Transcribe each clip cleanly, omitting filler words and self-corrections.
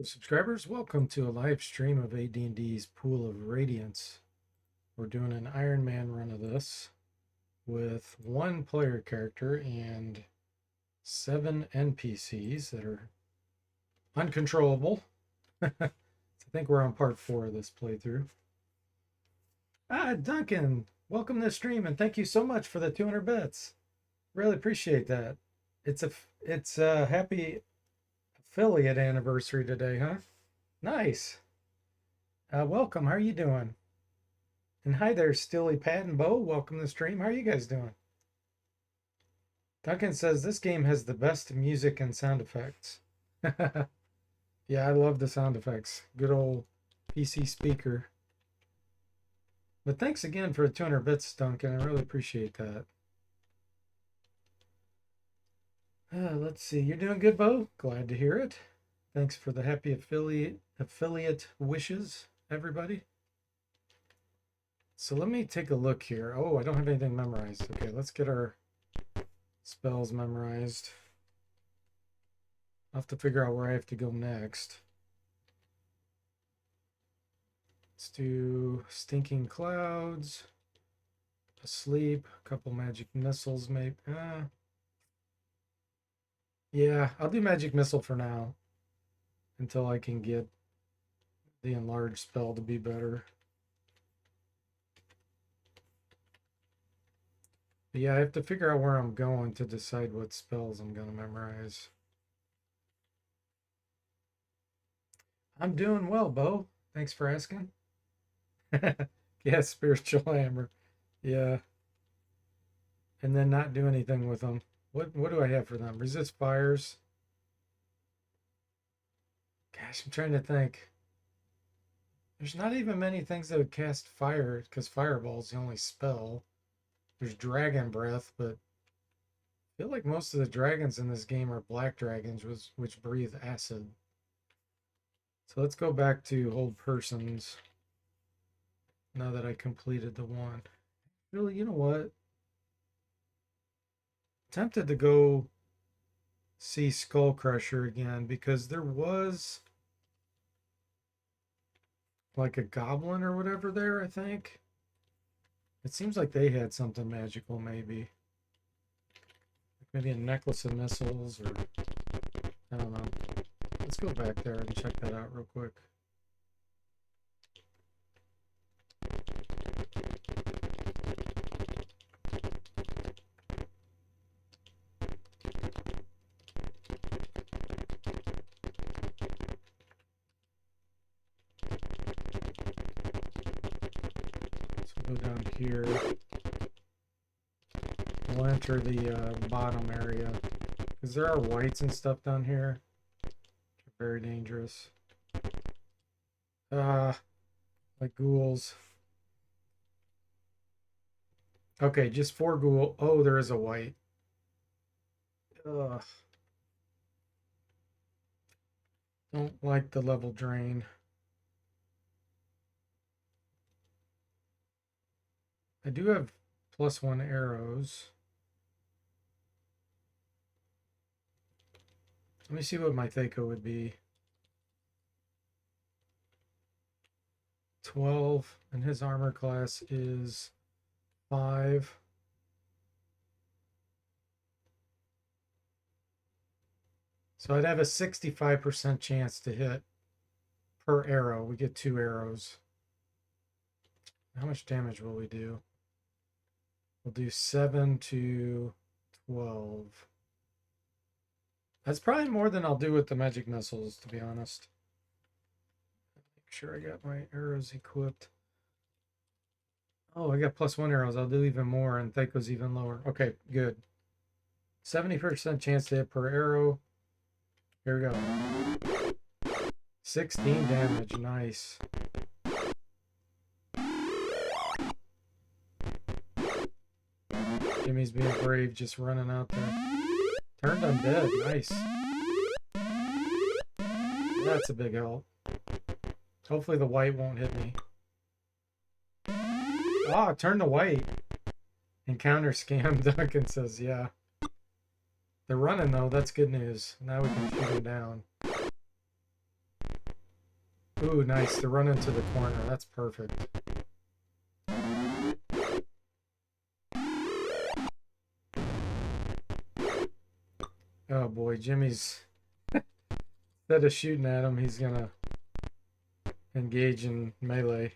Subscribers, welcome to a live stream of AD&D's Pool of Radiance. We're doing an Iron Man run of this with one player character and 7 NPCs that are uncontrollable. I think we're on part 4 of this playthrough. Duncan, welcome to the stream and thank you so much for the 200 bits. Really appreciate that. It's a happy affiliate anniversary today, huh? Nice. Welcome. How are you doing? And hi there, Stilly, Pat, and Bo. Welcome to the stream. How are you guys doing? Duncan says this game has the best music and sound effects. Yeah, I love the sound effects. Good old PC speaker. But thanks again for the 200 bits, Duncan. I really appreciate that. Let's see. You're doing good, Bo? Glad to hear it. Thanks for the happy affiliate wishes, everybody. So let me take a look here. Oh, I don't have anything memorized. Okay, let's get our spells memorized. I'll have to figure out where I have to go next. Let's do Stinking Clouds, Asleep, a couple magic missiles, maybe. Yeah, I'll do magic missile for now until I can get the enlarged spell to be better. But yeah, I have to figure out where I'm going to decide what spells I'm going to memorize. I'm doing well, Bo. Thanks for asking. Yeah, spiritual hammer. Yeah. And then not do anything with them. What do I have for them? Resist fires. Gosh, I'm trying to think. There's not even many things that would cast fire, because fireball's the only spell. There's dragon breath, but I feel like most of the dragons in this game are black dragons, which breathe acid. So let's go back to hold persons. Now that I completed the one. Really, you know what? Tempted to go see Skull Crusher again because there was like a goblin or whatever there, I think. It seems like they had something magical, maybe. Maybe a necklace of missiles, or I don't know. Let's go back there and check that out real quick. Go down here. We'll enter the bottom area because there are whites and stuff down here. They're very dangerous. Like ghouls. Okay, just 4 ghoul. Oh, there is a white. Ugh. Don't like the level drain. I do have +1 arrows. Let me see what my Thaco would be. 12, and his armor class is 5. So I'd have a 65% chance to hit per arrow. We get 2 arrows. How much damage will we do? We'll do 7 to 12. That's probably more than I'll do with the magic missiles, to be honest. Make sure I got my arrows equipped. Oh, I got +1 arrows. I'll do even more, and Thaco's even lower. Okay, good. 70% chance to hit per arrow. Here we go. 16 damage. Nice. Jimmy's being brave, just running out there. Turned undead. Nice. That's a big help. Hopefully the white won't hit me. Ah, turn to white. Encounter scam, Duncan says, yeah. They're running though, that's good news. Now we can shoot them down. Ooh, nice. To run into the corner. That's perfect. Oh boy, Jimmy's, instead of shooting at him, he's gonna engage in melee.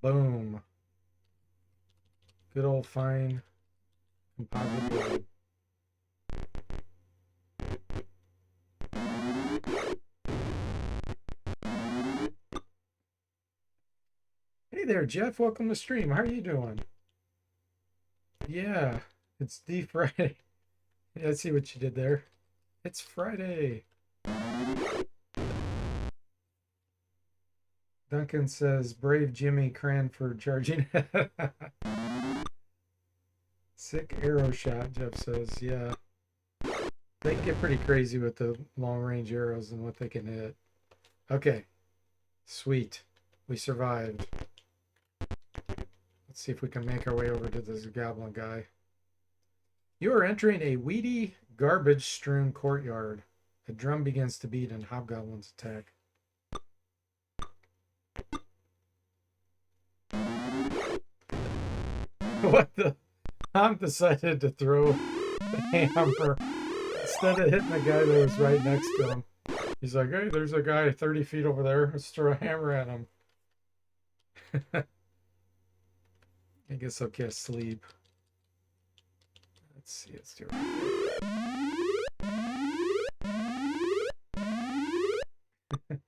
Boom. Good old fine composite blade. Hey there, Jeff. Welcome to stream. How are you doing? Yeah, it's D Friday. Yeah, I see what you did there. It's Friday. Duncan says, brave Jimmy Cranford charging. Sick arrow shot, Jeff says. Yeah. They can get pretty crazy with the long range arrows and what they can hit. Okay. Sweet. We survived. Let's see if we can make our way over to this goblin guy. You are entering a weedy, garbage-strewn courtyard. A drum begins to beat and hobgoblins attack. What the? Tom decided to throw the hammer instead of hitting the guy that was right next to him. He's like, hey, there's a guy 30 feet over there. Let's throw a hammer at him. I guess I'll get sleep. Let's see. Let's do it.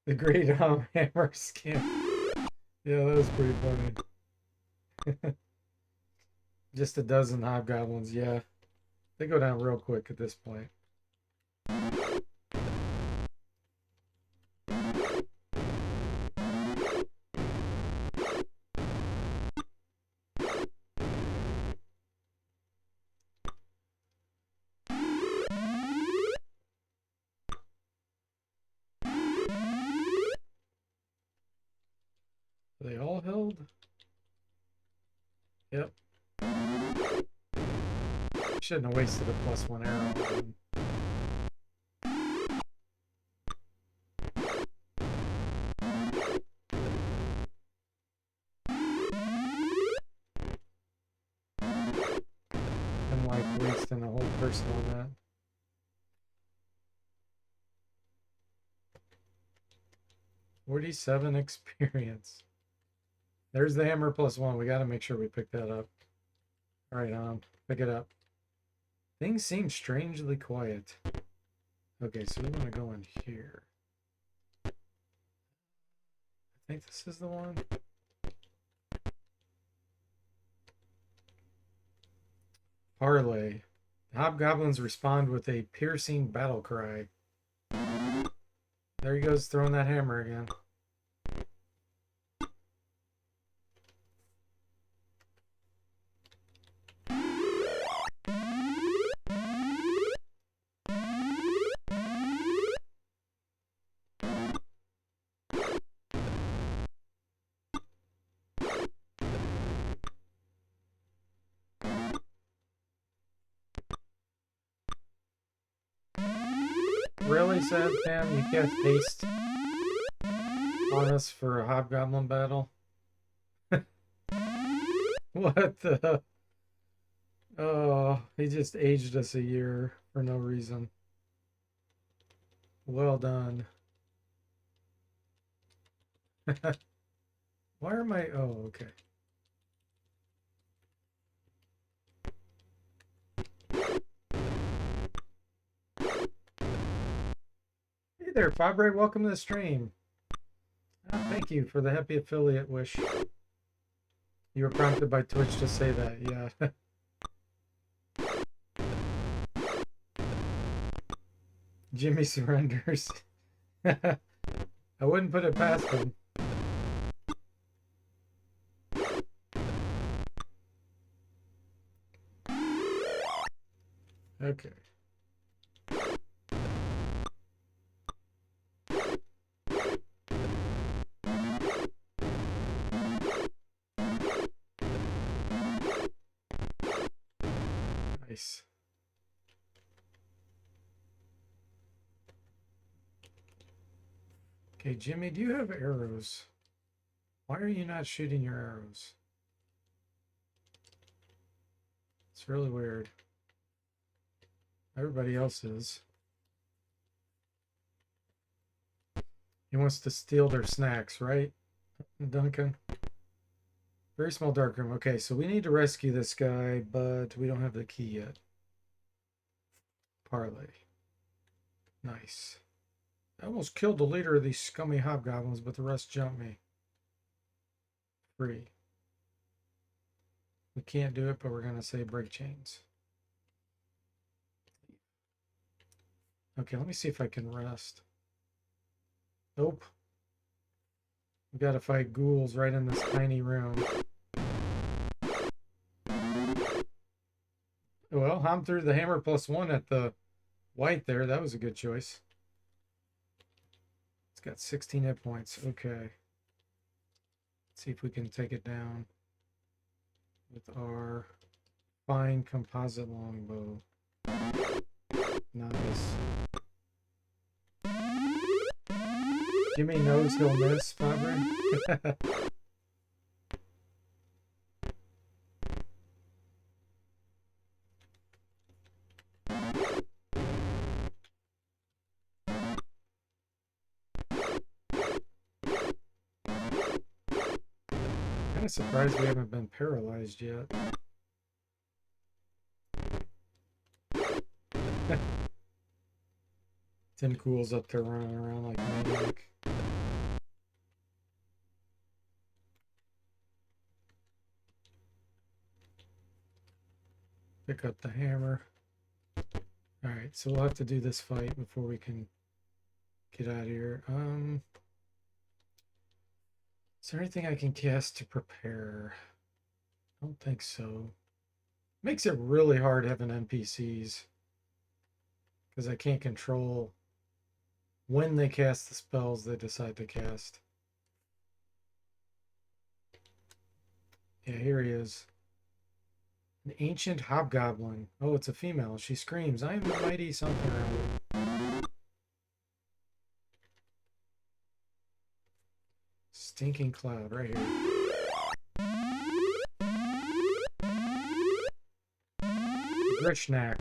The great hammer skin. Yeah, that was pretty funny. Just a dozen hobgoblins, yeah. They go down real quick at this point. Are they all held? Yep. Shouldn't have wasted a +1 arrow. I'm like wasting a whole person on that. $47 experience. There's the hammer +1. We got to make sure we pick that up. All right, pick it up. Things seem strangely quiet. Okay, so we want to go in here. I think this is the one. Parlay. Hobgoblins respond with a piercing battle cry. There he goes, throwing that hammer again. Really sad, fam? You can't haste on us for a hobgoblin battle? What the? Oh, he just aged us a year for no reason. Well done. Why are my... Oh, okay. Hey there, Fabre. Welcome to the stream. Oh, thank you for the happy affiliate wish. You were prompted by Twitch to say that, yeah. Jimmy surrenders. I wouldn't put it past him. Okay. Nice. Okay, Jimmy, do you have arrows? Why are you not shooting your arrows? It's really weird. Everybody else is. He wants to steal their snacks, right, Duncan? Very small dark room. Okay, so we need to rescue this guy, but we don't have the key yet. Parlay. Nice. I almost killed the leader of these scummy hobgoblins, but the rest jumped me. Free. We can't do it, but we're going to say break chains. Okay, let me see if I can rest. Nope. We got to fight ghouls right in this tiny room. Well, I'm through the hammer +1 at the white there. That was a good choice. It's got 16 hit points. Okay. Let's see if we can take it down with our fine composite longbow. Nice. Jimmy knows he'll miss, Fabre. Kind of surprised we haven't been paralyzed yet. 10 ghouls up there running around like maniac. Pick up the hammer. Alright, so we'll have to do this fight before we can get out of here. Is there anything I can cast to prepare? I don't think so. Makes it really hard having NPCs. Because I can't control when they cast the spells they decide to cast. Yeah, here he is. An ancient hobgoblin. Oh, it's a female. She screams, I am the mighty something or other. Stinking cloud right here. Grishnak.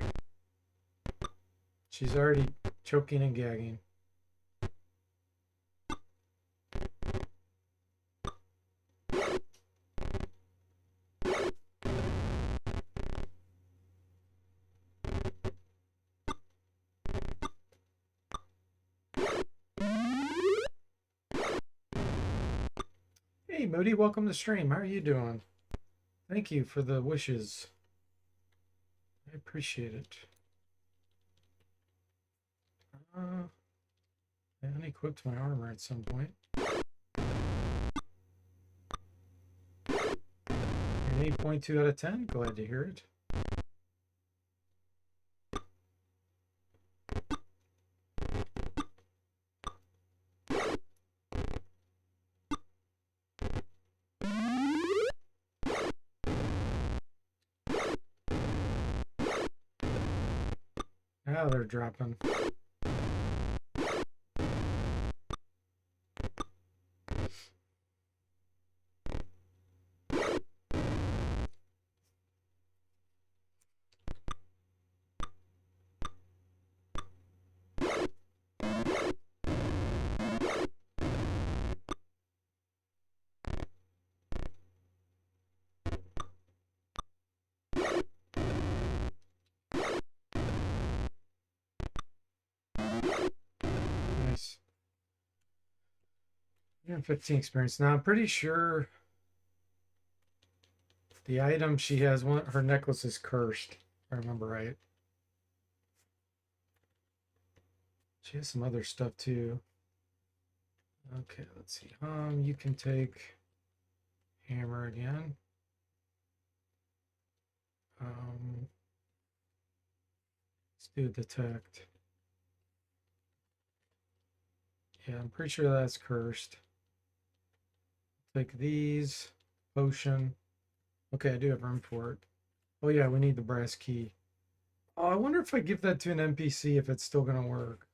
She's already choking and gagging. Hey Moody, welcome to stream. How are you doing? Thank you for the wishes. I appreciate it. I unequipped my armor at some point. An 8.2 out of 10. Glad to hear it. Now they're dropping. Nice. 15 experience. Now I'm pretty sure the item she has, her necklace is cursed, if I remember right. She has some other stuff too. Okay, let's see. You can take hammer again. Let's do detect. Yeah, I'm pretty sure that's cursed. Take these. Potion. Okay, I do have room for it. Oh yeah, we need the brass key. Oh, I wonder if I give that to an NPC if it's still gonna work.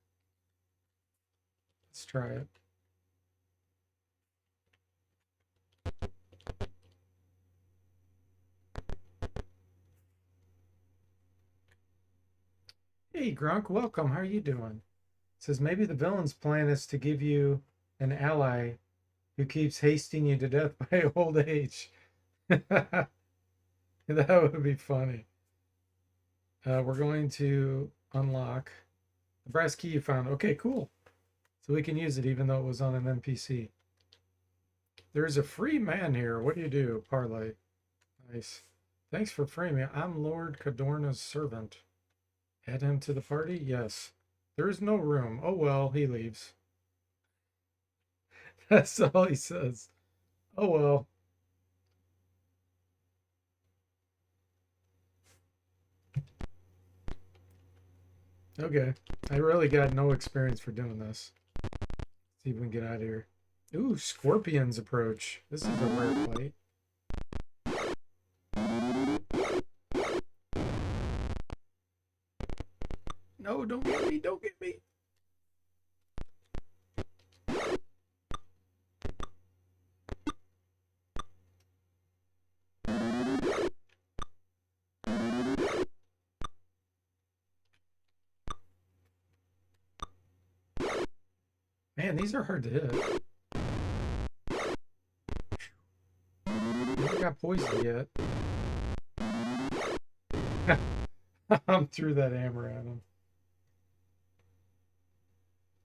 Let's try it. Hey, Grunk, welcome. How are you doing? It says maybe the villain's plan is to give you an ally who keeps hasting you to death by old age. That would be funny. We're going to unlock the brass key you found. Okay, cool. So we can use it even though it was on an NPC. There's a free man here. What do you do? Parlay. Nice. Thanks for freeing me. I'm Lord Cadorna's servant. Add him to the party? Yes. There is no room. Oh well, he leaves. That's all he says. Oh well. Okay. I really got no experience for doing this. Let's see if we can get out of here. Ooh, scorpions approach. This is a rare fight. No, don't get me, don't get me. Man, these are hard to hit. I haven't got poisoned yet. I'm threw that hammer at him.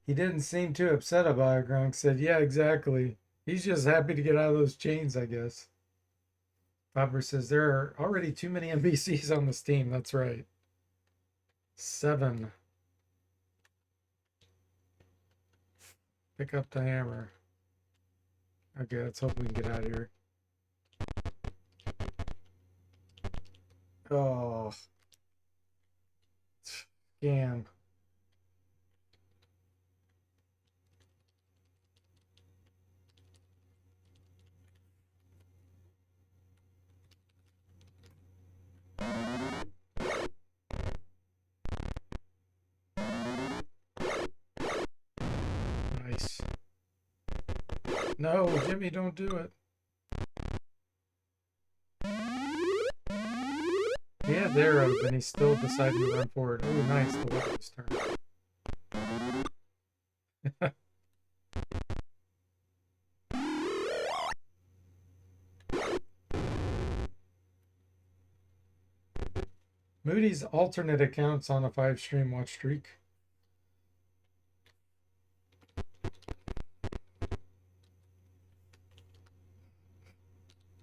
He didn't seem too upset about it, Gronk said. Yeah, exactly. He's just happy to get out of those chains, I guess. Bobber says there are already too many NPCs on this team. That's right. 7. Pick up the hammer. Okay, let's hope we can get out of here. Oh. Scan. Nice. No, Jimmy, don't do it. He had the arrows and he still decided to run forward. Oh, nice. The weapon's turn. Moody's alternate accounts on a 5-stream watch streak.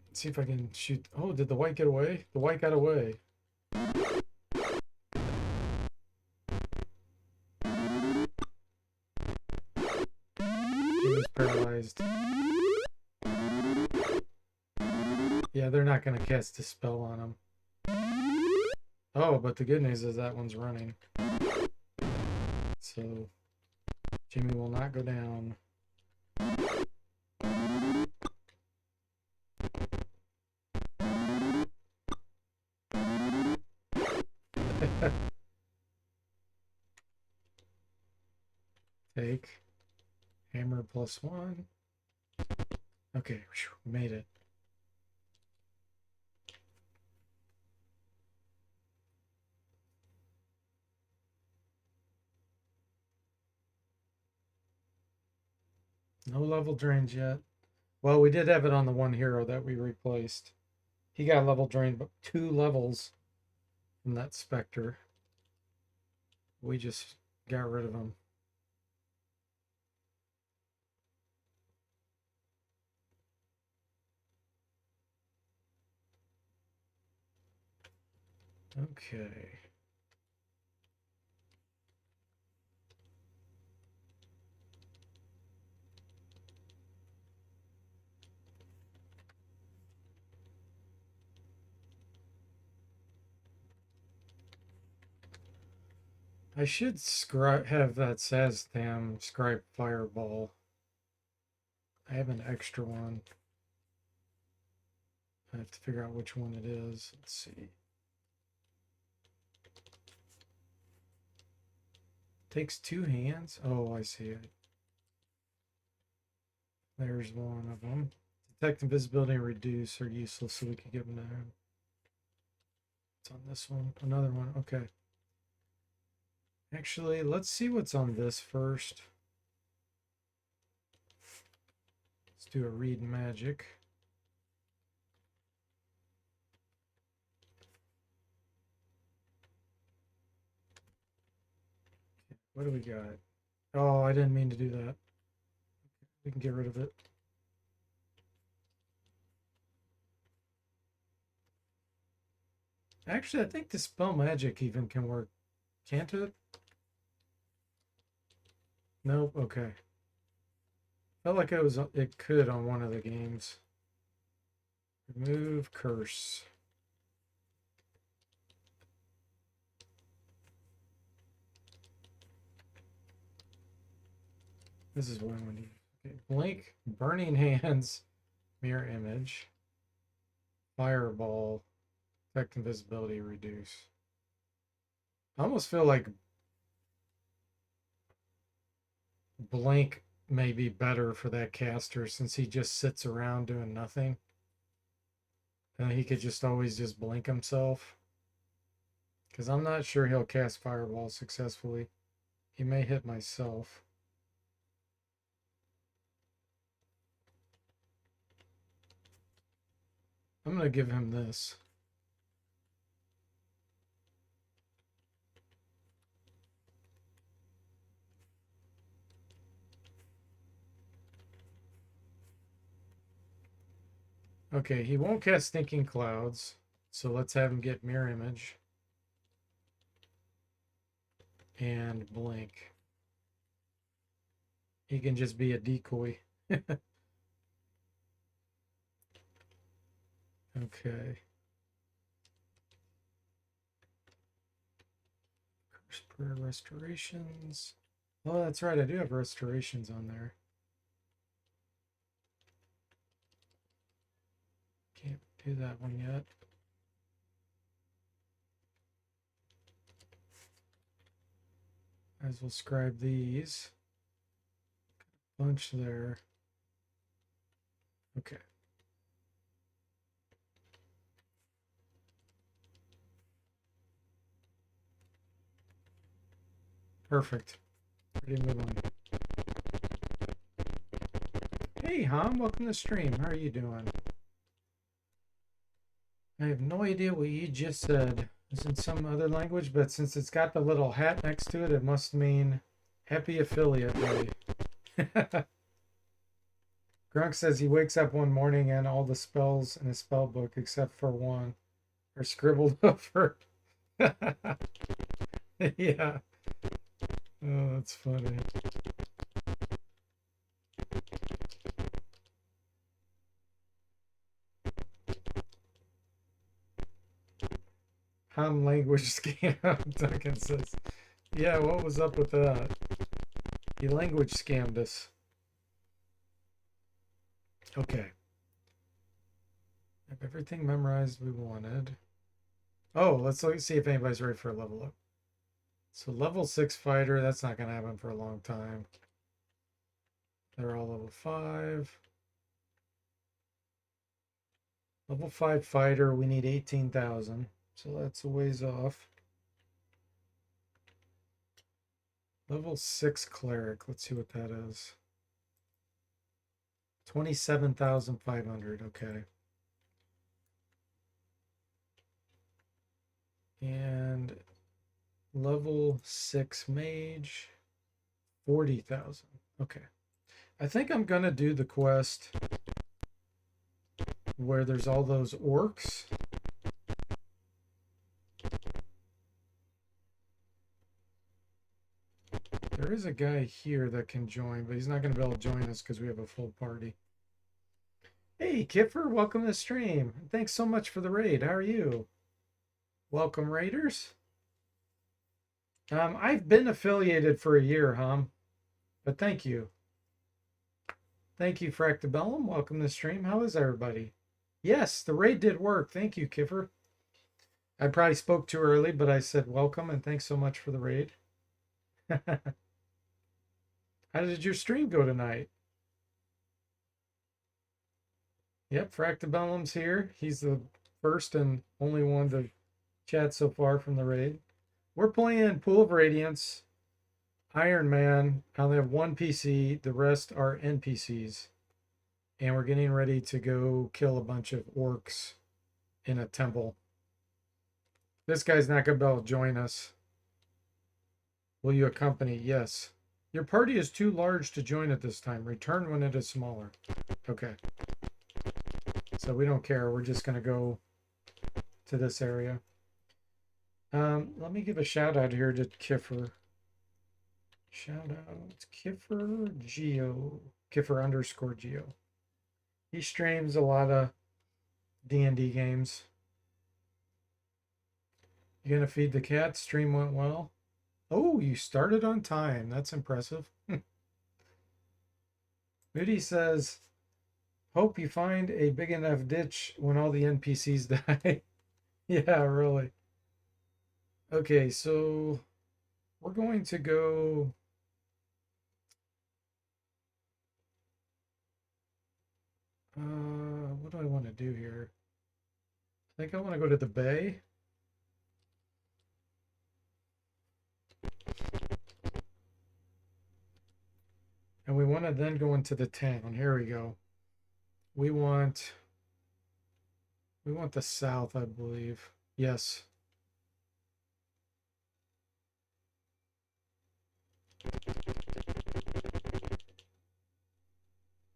Let's see if I can shoot. Oh, did the white get away? The white got away. He was paralyzed. Yeah, they're not going to cast a spell on him. Oh, but the good news is that one's running. So Jimmy will not go down. Take hammer +1. Okay, we made it. No level drains yet. Well, we did have it on the one hero that we replaced. He got level drained, but 2 levels from that Spectre. We just got rid of him. Okay. I should have that Saztam Scribe Fireball. I have an extra one. I have to figure out which one it is. Let's see. Takes 2 hands. Oh, I see it. There's one of them. Detect invisibility and reduce are useless, so we can give them that. It's on this one. Another one. Okay. Actually, let's see what's on this first. Let's do a read magic. What do we got? Oh, I didn't mean to do that. We can get rid of it. Actually, I think the spell magic even can work. Can't it? Nope. Okay. Felt like it could on one of the games. Remove curse. This is what I need. Okay. Blink, burning hands, mirror image, fireball, effect invisibility, reduce. I almost feel like blink may be better for that caster since he just sits around doing nothing. And he could just always just blink himself. Because I'm not sure he'll cast fireball successfully. He may hit myself. I'm going to give him this. Okay, he won't cast Stinking Clouds. So let's have him get Mirror Image. And blink. He can just be a decoy. Okay. Curse Prayer Restorations. Oh, that's right. I do have restorations on there. Can't do that one yet. As we'll scribe these. Bunch there. Okay. Perfect. Ready to move on. Hey, Ham, welcome to the stream. How are you doing? I have no idea what you just said. It's in some other language, but since it's got the little hat next to it, it must mean happy affiliate day. Grunk says he wakes up one morning and all the spells in his spell book, except for one, are scribbled over. Yeah. Oh, that's funny. Ham language scam, Duncan says. Yeah, what was up with that? He language scammed us. Okay. Have everything memorized we wanted. Oh, let's see if anybody's ready for a level up. So level 6 fighter, that's not going to happen for a long time. They're all level 5. Level 5 fighter, we need 18,000. So that's a ways off. Level 6 cleric, let's see what that is. 27,500, okay. And level 6 mage, 40,000. Okay. I think I'm going to do the quest where there's all those orcs. There is a guy here that can join, but he's not going to be able to join us because we have a full party. Hey, Kipper, welcome to the stream. Thanks so much for the raid. How are you? Welcome, raiders. I've been affiliated for a year, but thank you. Thank you, Fractabellum. Welcome to the stream. How is everybody? Yes, the raid did work. Thank you, Kipper. I probably spoke too early, but I said welcome and thanks so much for the raid. How did your stream go tonight? Yep, Fractabellum's here. He's the first and only one to chat so far from the raid. We're playing Pool of Radiance, Iron Man. I only have one PC. The rest are NPCs. And we're getting ready to go kill a bunch of orcs in a temple. This guy's not going to be able to join us. Will you accompany? Yes. Your party is too large to join at this time. Return when it is smaller. Okay. So we don't care. We're just going to go to this area. Let me give a shout out here to Kiffer. Shout out Kiffer Geo. Kiffer_Geo. He streams a lot of D&D games. You gonna feed the cat? Stream went well. Oh, you started on time. That's impressive. Moody says, hope you find a big enough ditch when all the NPCs die. Yeah, really. Okay, so we're going to go. What do I want to do here? I think I want to go to the bay. And we want to then go into the town. Here we go. We want the south, I believe. Yes.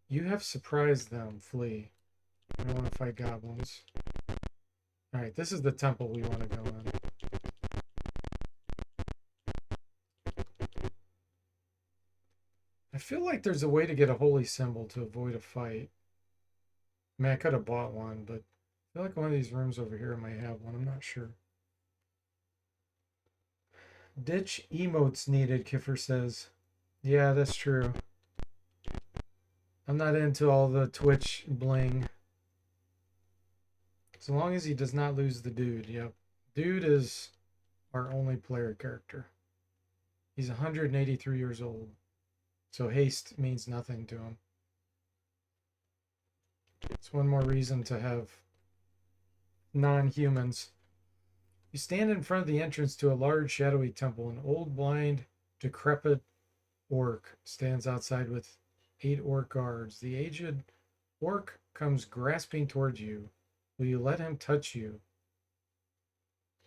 You have surprised them, flee. I don't want to fight goblins. Alright, this is the temple we want to go in. I feel like there's a way to get a holy symbol to avoid a fight. I mean, I could have bought one, but I feel like one of these rooms over here might have one. I'm not sure. Ditch emotes needed, Kiffer says. Yeah, that's true. I'm not into all the Twitch bling. As long as he does not lose the dude. Yep. Dude is our only player character. He's 183 years old. So haste means nothing to him. It's one more reason to have non-humans. You stand in front of the entrance to a large shadowy temple. An old, blind, decrepit orc stands outside with 8 orc guards. The aged orc comes grasping towards you. Will you let him touch you?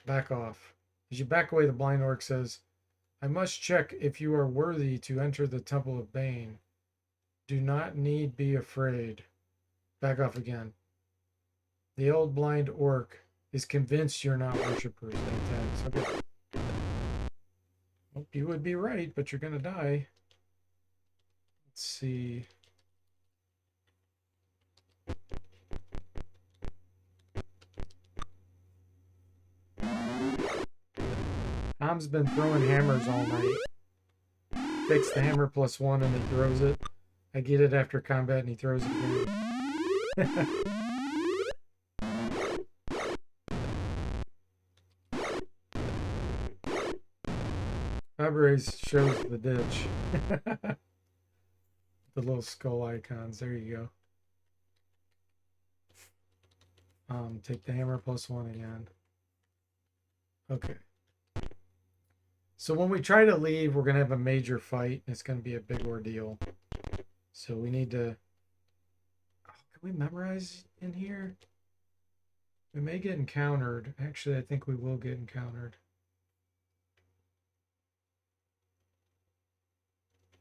Back off. As you back away, the blind orc says, I must check if you are worthy to enter the Temple of Bane. Do not need be afraid. Back off again. The old blind orc is convinced you're not worshippers. Okay. Well, you would be right, but you're gonna die. Let's see. Tom's been throwing hammers all night. Takes the hammer +1 and he throws it. I get it after combat and he throws it again. Fabrice shows the ditch. The little skull icons. There you go. Take the hammer +1 again. Okay. So when we try to leave, we're going to have a major fight. And it's going to be a big ordeal. So we need to... Oh, can we memorize in here? We may get encountered. Actually, I think we will get encountered.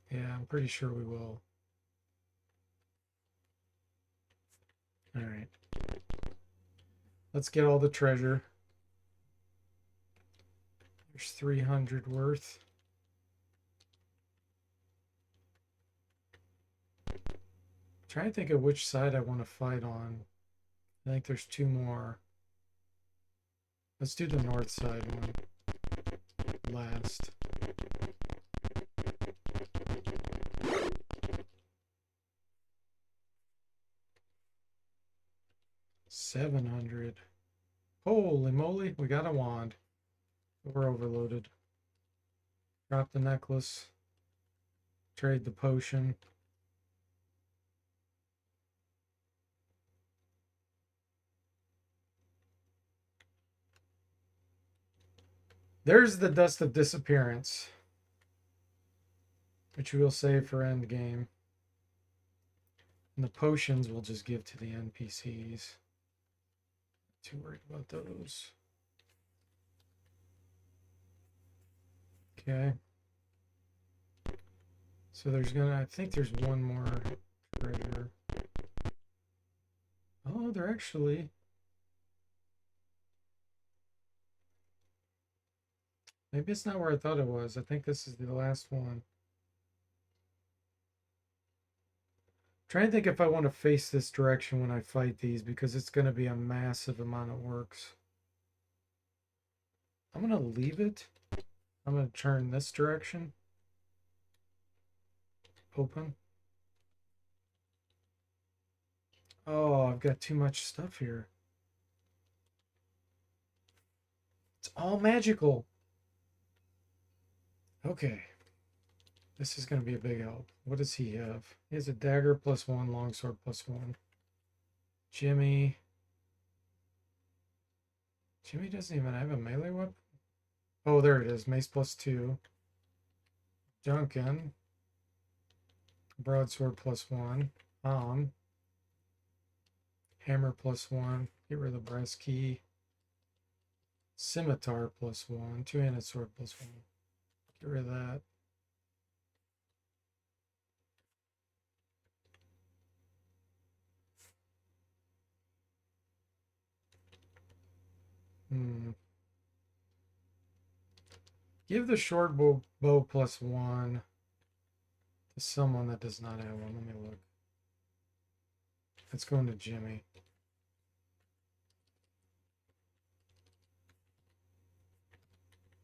Yeah, I'm pretty sure we will. All right. Let's get all the treasure. There's 300 worth. I'm trying to think of which side I want to fight on. I think there's 2 more. Let's do the north side one last. $700. Holy moly, we got a wand. We're overloaded. Drop the necklace. Trade the potion. There's the Dust of Disappearance, which we'll save for end game. And the potions we'll just give to the NPCs. Too worried about those. Okay. So there's gonna, I think there's one more treasure. Oh, they're actually. Maybe it's not where I thought it was. I think this is the last one. Trying to think if I want to face this direction when I fight these because it's going to be a massive amount of works. I'm going to leave it. I'm going to turn this direction. Open. Oh, I've got too much stuff here. It's all magical. Okay. This is going to be a big help. What does he have? He has a dagger +1, longsword +1. Jimmy. Jimmy doesn't even have a melee weapon. Oh, there it is. Mace +2. Duncan. Broadsword +1. Hammer +1. Get rid of the brass key. Scimitar +1. Two-handed sword +1. Get rid of that. Give the short bow +1 to someone that does not have one. Let me look. Let's go into Jimmy.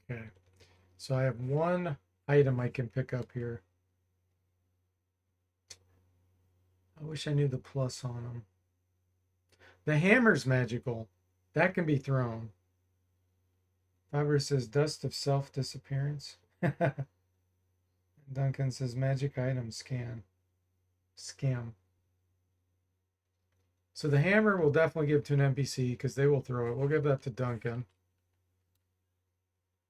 Okay. So I have one item I can pick up here. I wish I knew the plus on them. The hammer's magical. That can be thrown. Fiber says dust of self-disappearance. Duncan says magic item scan. Scam. So the hammer we'll definitely give to an NPC because they will throw it. We'll give that to Duncan.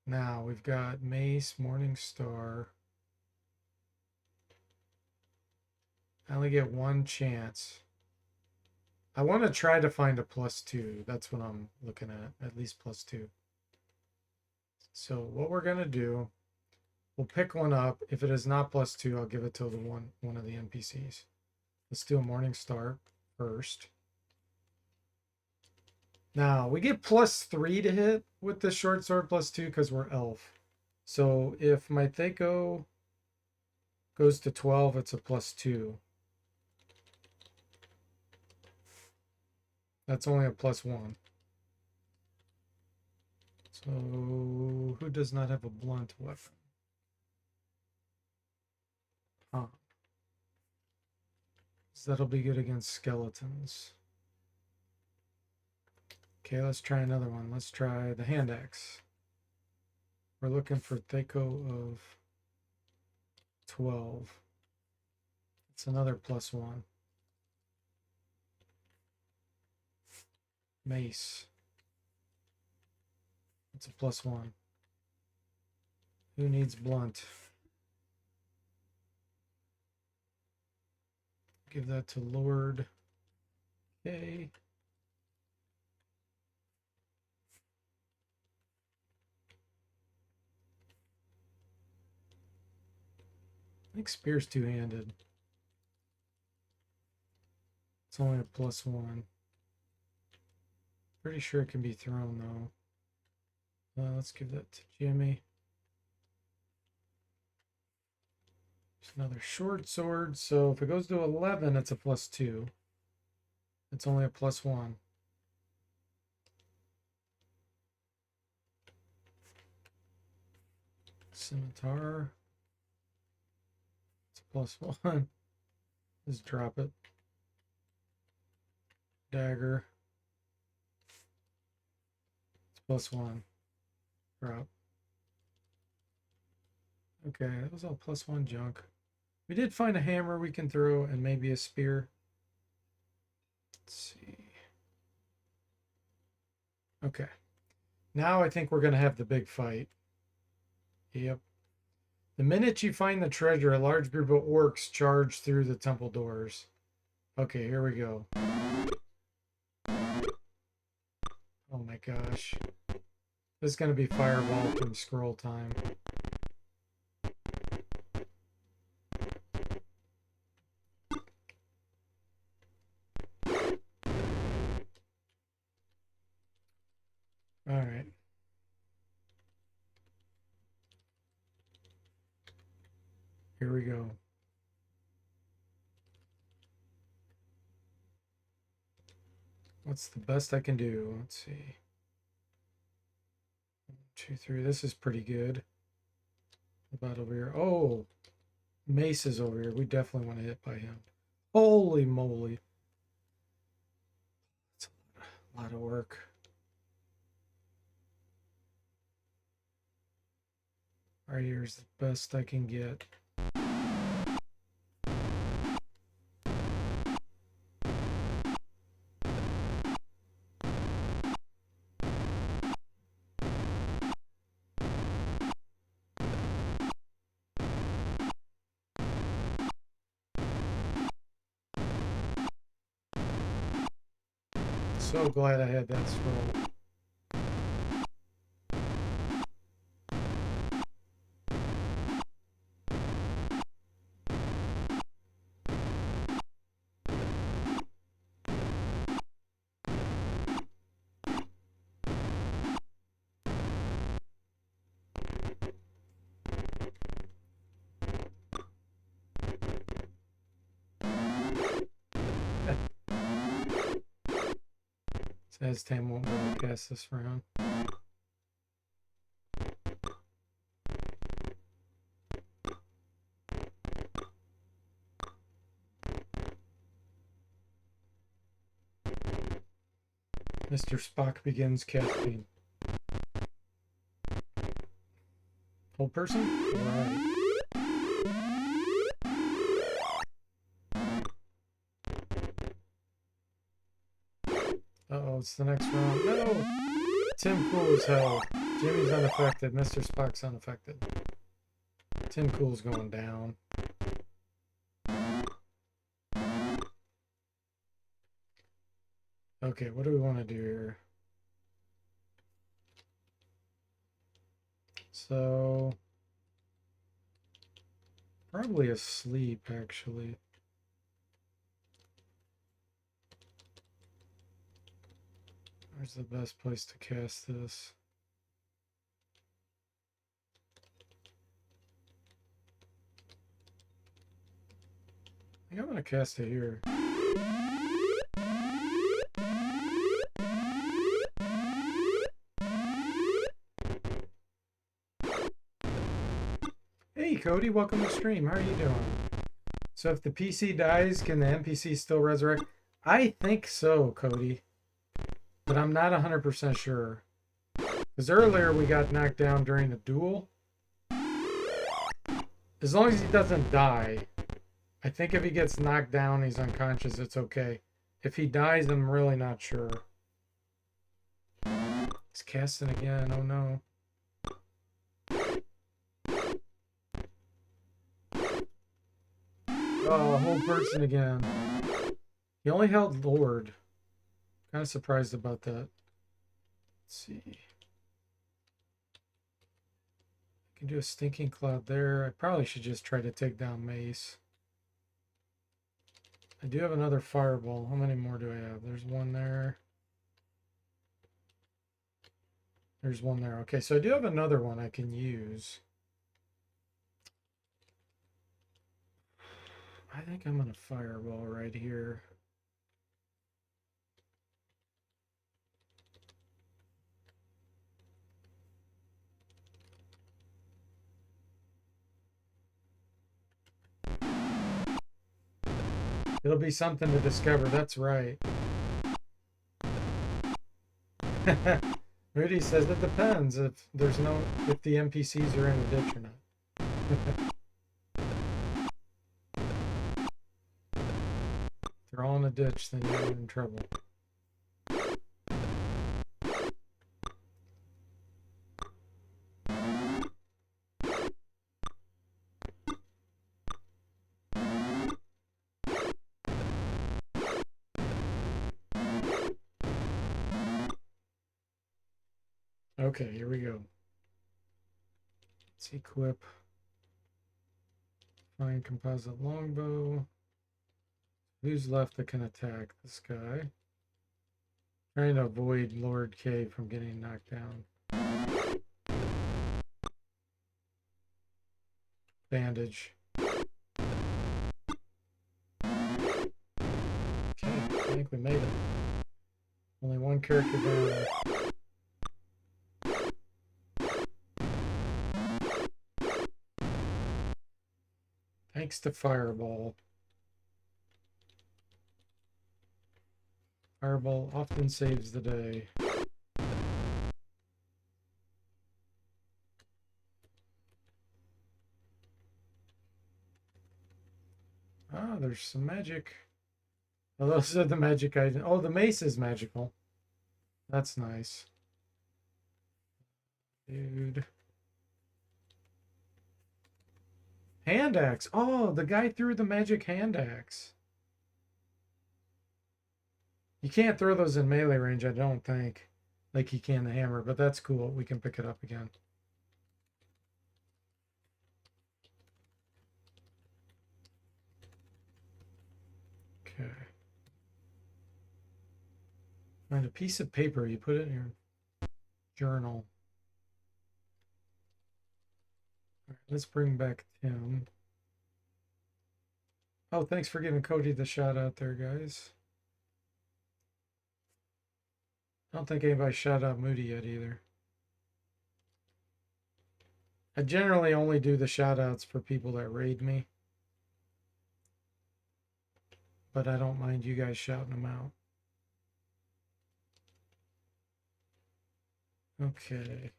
Now we've got Mace, Morning Star. I only get one chance. I want to try to find a +2. That's what I'm looking at least +2. So what we're going to do, we'll pick one up. If it is not +2, I'll give it to the one of the NPCs. Let's do a Morning Star first. Now we get +3 to hit with the short sword +2 because we're elf. So if my Thaco goes to 12, it's a +2. That's only a +1. So who does not have a blunt weapon? Huh. So that'll be good against skeletons. Okay, let's try another one. Let's try the hand axe. We're looking for Thaco of 12. It's another +1. Mace. It's a +1. Who needs blunt? Give that to Lord. Okay. I think Spear's two-handed. It's only a +1. Pretty sure it can be thrown though. Let's give that to Jimmy. Just another short sword. So if it goes to 11, it's a +2. It's only a +1. Scimitar. It's a +1. Just drop it. Dagger. It's +1. Drop. Okay, that was all +1 junk. We did find a hammer we can throw and maybe a spear. Let's see. Okay. Now I think we're going to have the big fight. Yep. The minute you find the treasure, a large group of orcs charge through the temple doors. Okay, here we go. Oh my gosh. This is going to be fireball from scroll time. All right. Here we go. What's the best I can do? Let's see. 1, 2, 3. This is pretty good. About over here. Oh, Mace is over here. We definitely want to hit by him. Holy moly. That's a lot of work. All right, here's the best I can get. So glad I had that scroll. Aztam won't be able to cast this round. Mr. Spock begins casting. Hold person? Alright. Uh-oh, it's the next round. No! Tim Cool's held. Jimmy's unaffected. Mr. Spock's unaffected. Tim Cool's going down. Okay, what do we want to do here? So, probably asleep, actually. Where's the best place to cast this? I think I'm gonna cast it here. Hey Cody, welcome to the stream. How are you doing? So if the PC dies, can the NPC still resurrect? I think so, Cody. But I'm not 100% sure. Because earlier we got knocked down during a duel. As long as he doesn't die. I think if he gets knocked down, he's unconscious, it's okay. If he dies, I'm really not sure. He's casting again, oh no. Oh, whole person again. He only held Lord. Kind of surprised about that. Let's see. I can do a stinking cloud there. I probably should just try to take down Mace. I do have another fireball. How many more do I have? There's one there. There's one there. Okay, so I do have another one I can use. I think I'm gonna fireball right here. It'll be something to discover. That's right. Rudy says it depends if the NPCs are in the ditch or not. If they're all in a ditch, then you're in trouble. Okay, here we go. Let's equip. Find composite longbow. Who's left that can attack this guy? Trying to avoid Lord K from getting knocked down. Bandage. Okay, I think we made it. Only one character down. Thanks to Fireball. Fireball often saves the day. Ah, there's some magic. Oh, those are the magic items. Oh, the mace is magical. That's nice. Dude. Hand axe. Oh, the guy threw the magic hand axe. You can't throw those in melee range, I don't think. Like you can the hammer, but that's cool. We can pick it up again. Okay. Find a piece of paper. You put it in your journal. All right, let's bring back Tim. Oh, thanks for giving Cody the shout out there, guys. I don't think anybody shout out Moody yet either. I generally only do the shout outs for people that raid me. But I don't mind you guys shouting them out. Okay.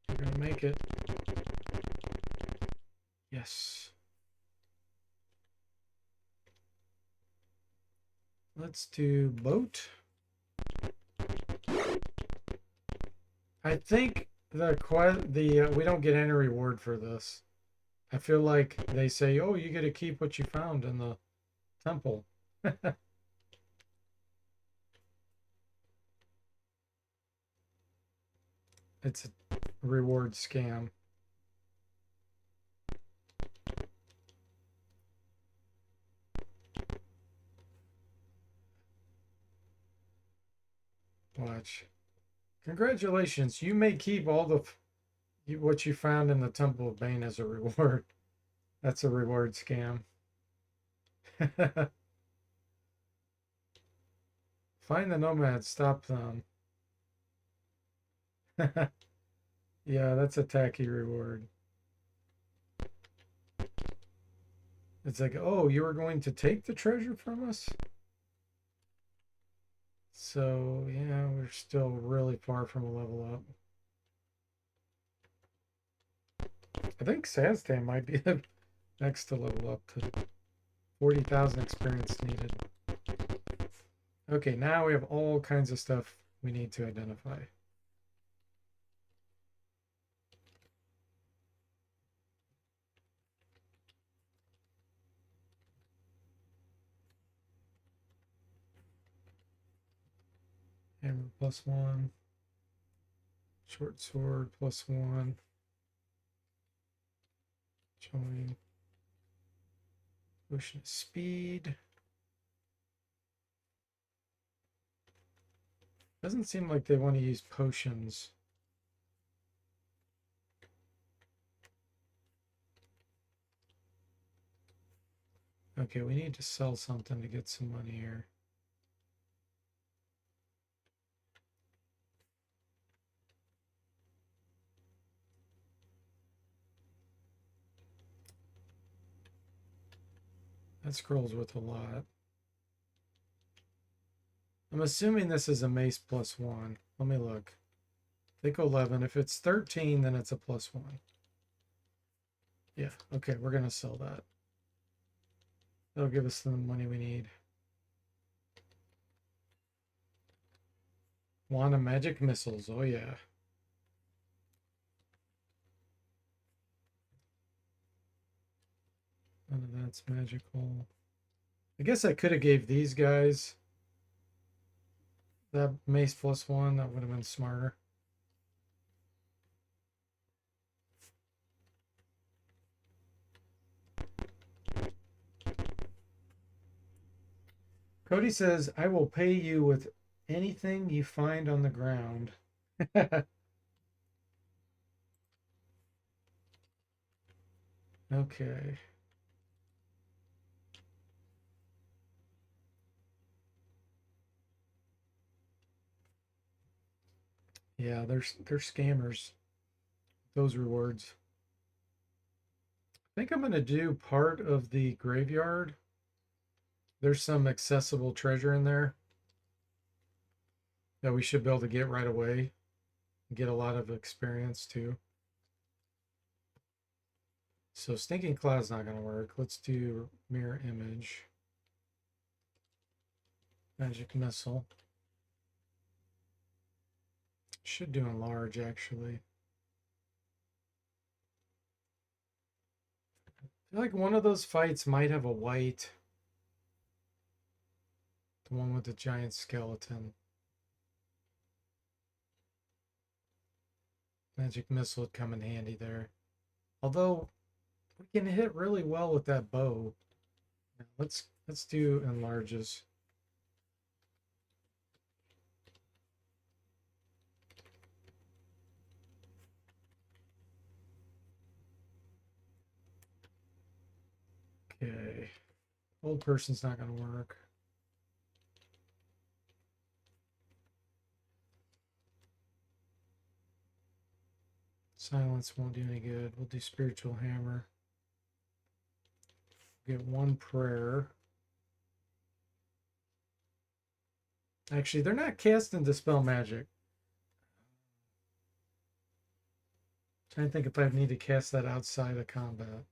You're gonna make it. Yes. Let's do boat. I think we don't get any reward for this. I feel like they say, "Oh, you get to keep what you found in the temple." It's a reward scam. Watch. Congratulations. You may keep all what you found in the Temple of Bane as a reward. That's a reward scam. Find the nomads, stop them. Yeah, that's a tacky reward. It's like, oh, you were going to take the treasure from us? So, yeah, we're still really far from a level up. I think Saztan might be the next to level up to 40,000 experience needed. Okay, now we have all kinds of stuff we need to identify. Hammer +1. Short sword +1. Join. Potion of speed. Doesn't seem like they want to use potions. Okay, we need to sell something to get some money here. That scrolls with a lot. I'm assuming this is a mace +1. Let me look. Take 11. If it's 13, then it's a +1. Yeah, okay, we're going to sell that. That'll give us the money we need. Wand of magic missiles. Oh, yeah. None of that's magical. I guess I could have gave these guys that mace +1. That would have been smarter. Cody says, I will pay you with anything you find on the ground. Okay. Yeah, they're scammers. Those rewards. I think I'm gonna do part of the graveyard. There's some accessible treasure in there that we should be able to get right away. Get a lot of experience too. So Stinking Cloud's not gonna work. Let's do Mirror Image. Magic Missile. Should do Enlarge actually. I feel like one of those fights might have a white. The one with the giant skeleton. Magic Missile would come in handy there. Although we can hit really well with that bow. Let's do Enlarges. Okay. Old person's not going to work. Silence won't do any good. We'll do Spiritual Hammer. Get one prayer. Actually, they're not casting Dispel Magic. Trying to think if I need to cast that outside of combat.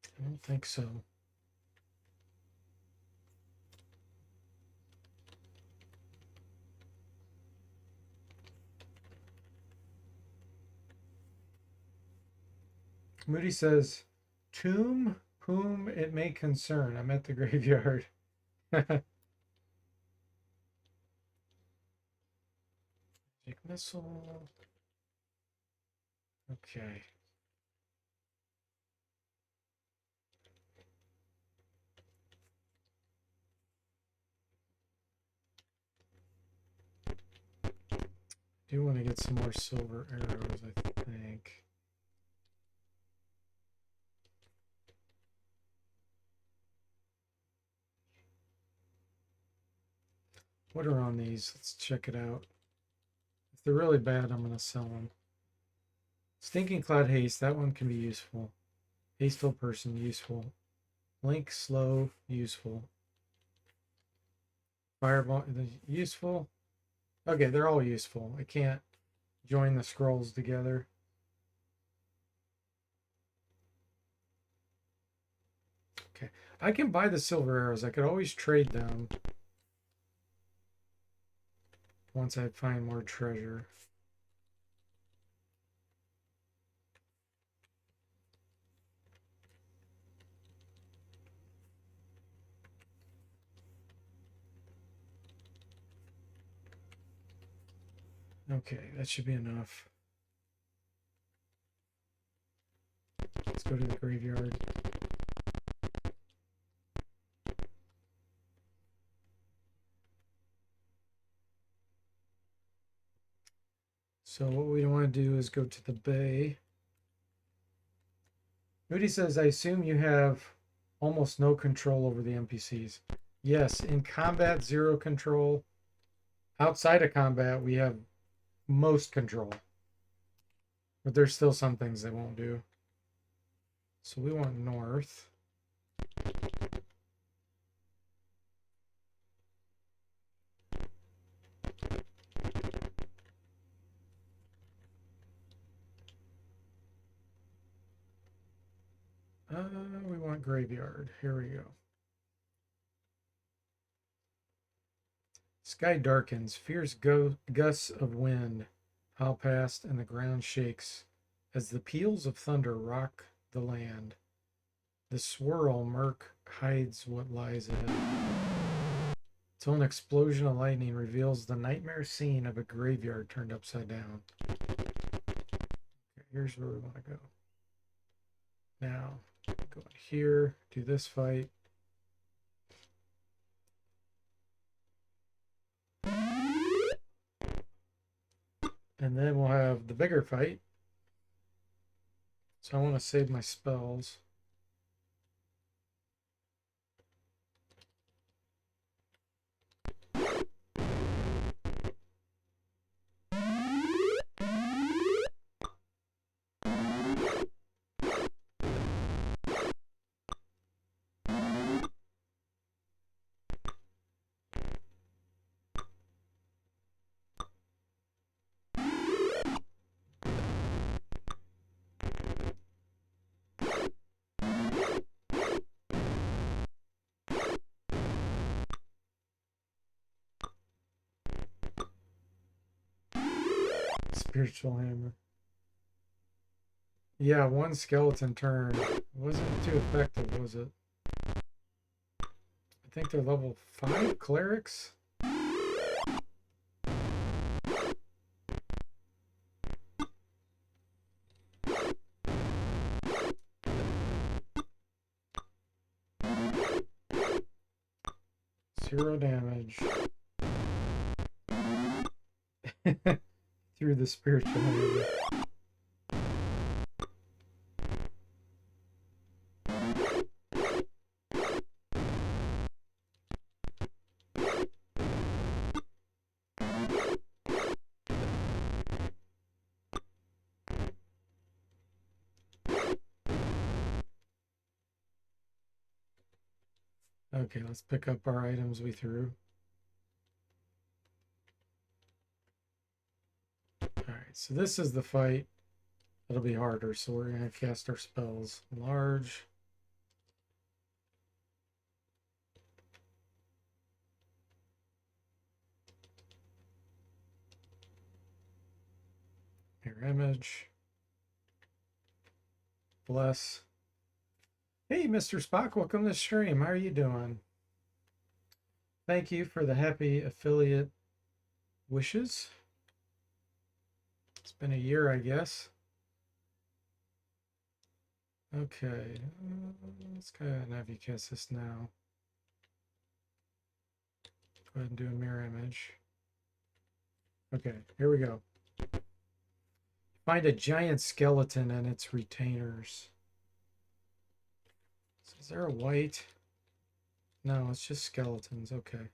I don't think so. Moody says, tomb whom it may concern. I'm at the graveyard. Magic Missile. Okay. Do want to get some more silver arrows, I think. What are on these? Let's check it out. If they're really bad, I'm going to sell them. Stinking Cloud Haste, that one can be useful. Hasteful Person, useful. Blink Slow, useful. Fireball, useful. Okay, they're all useful. I can't join the scrolls together. Okay, I can buy the silver arrows. I could always trade them once I find more treasure. Okay, that should be enough. Let's go to the graveyard. So what we want to do is go to the bay. Moody says, I assume you have almost no control over the NPCs. Yes, in combat, 0 control. Outside of combat, we have most control. But there's still some things they won't do. So we want north. We want graveyard. Here we go. Sky darkens. Fierce gusts of wind howl past and the ground shakes As the peals of thunder rock the land, the swirl murk hides what lies ahead. Till an explosion of lightning reveals the nightmare scene of a graveyard turned upside down. Okay, here's where we want to go. Now, go in here, do this fight. And then we'll have the bigger fight. So I want to save my spells. Spiritual hammer. Yeah, one skeleton turn. Wasn't too effective, was it? I think they're level 5 clerics. Zero damage. Through the spiritual hammer. Okay, let's pick up our items we threw. Alright, so this is the fight. It'll be harder, so we're going to cast our spells. Large. Mirror image. Bless. Hey, Mr. Spock, welcome to the stream. How are you doing? Thank you for the happy affiliate wishes. It's been a year, I guess. Okay, let's go ahead and have you cast this now. Go ahead and do a mirror image. Okay, here we go. Find a giant skeleton and its retainers. So is there a white? No, it's just skeletons. Okay.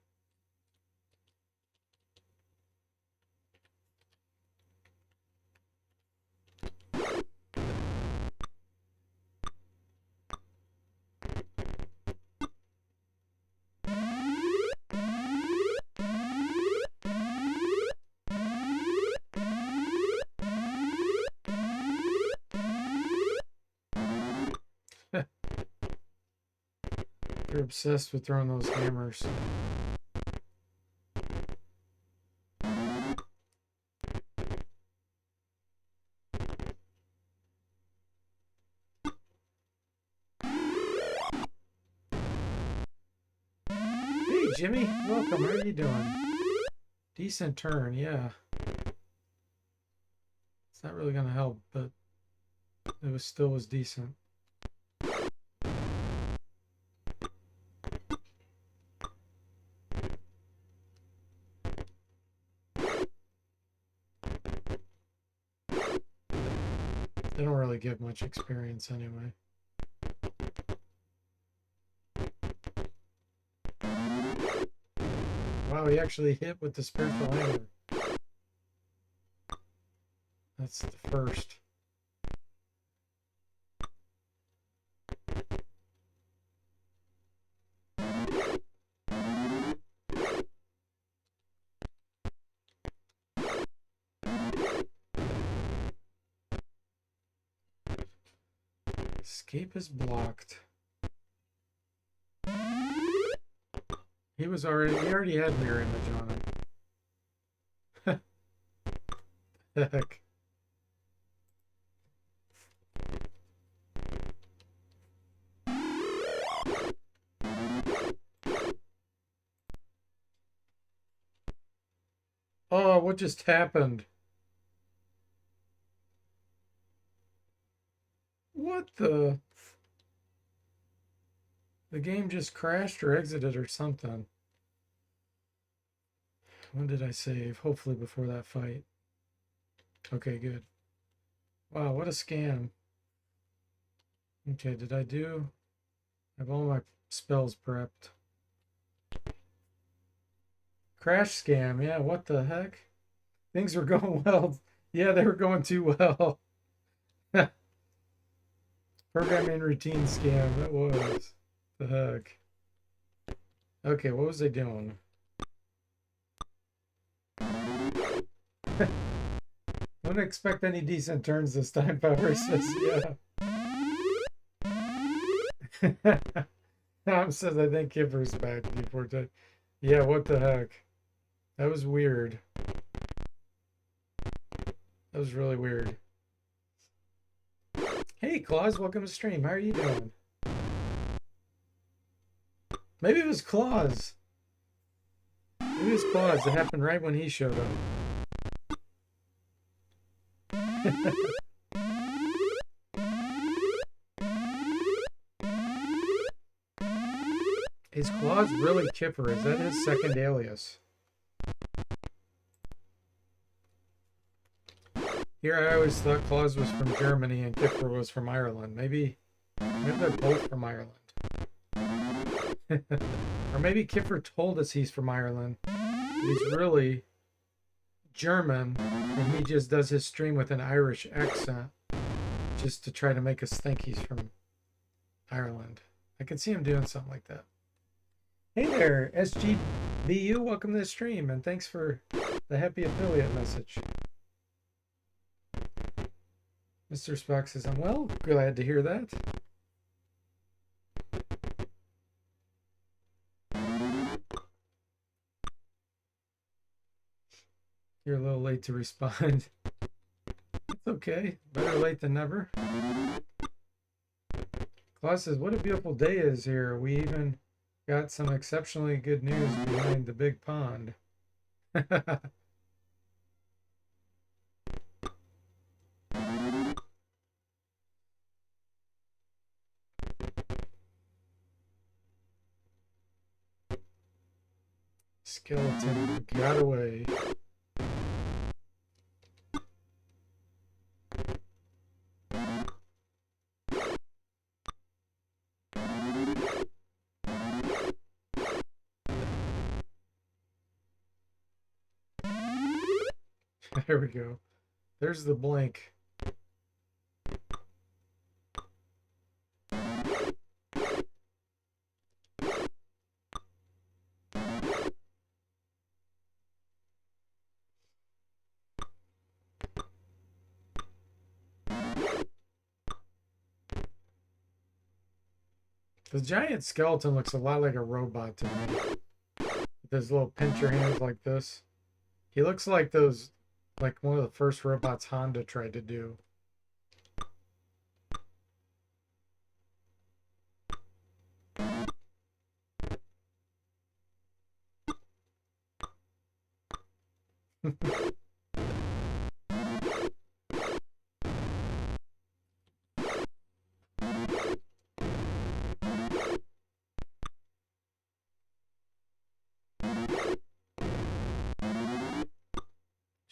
You're obsessed with throwing those hammers. Hey, Jimmy. Welcome. How are you doing? Decent turn, yeah. It's not really going to help, but it still was decent. They don't really get much experience anyway. Wow, he actually hit with the spiritual hammer. That's the first. Escape is blocked. He already had mirror image on him. Heck. Oh, what just happened? What the? The game just crashed or exited or something. When did I save? Hopefully before that fight. Okay, good. Wow, what a scam. Okay, did I do? I have all my spells prepped. Crash scam, yeah, what the heck? Things were going well. Yeah, they were going too well. Programming routine scam, that was. The heck. Okay, what was they doing? Wouldn't expect any decent turns this time, Power says, yeah. Tom says, I think Kipper's back before time. Yeah, what the heck? That was weird. That was really weird. Hey, Claus, welcome to stream. How are you doing? Maybe it was Claus. Maybe it was Claus. It happened right when he showed up. Is Claus really Kipper? Is that his second alias? Here, I always thought Claus was from Germany and Kipper was from Ireland. Maybe they're both from Ireland. Or maybe Kipper told us he's from Ireland. He's really German, and he just does his stream with an Irish accent just to try to make us think he's from Ireland. I could see him doing something like that. Hey there, SGBU, welcome to the stream, and thanks for the happy affiliate message. Mr. Spock says, I'm well, glad to hear that. You're a little late to respond. It's okay, better late than never. Claus says, what a beautiful day it is here. We even got some exceptionally good news behind the big pond. Skeleton got away. There we go. There's the blink. The giant skeleton looks a lot like a robot to me. With his little pincher hands like this. He looks like those, like one of the first robots Honda tried to do.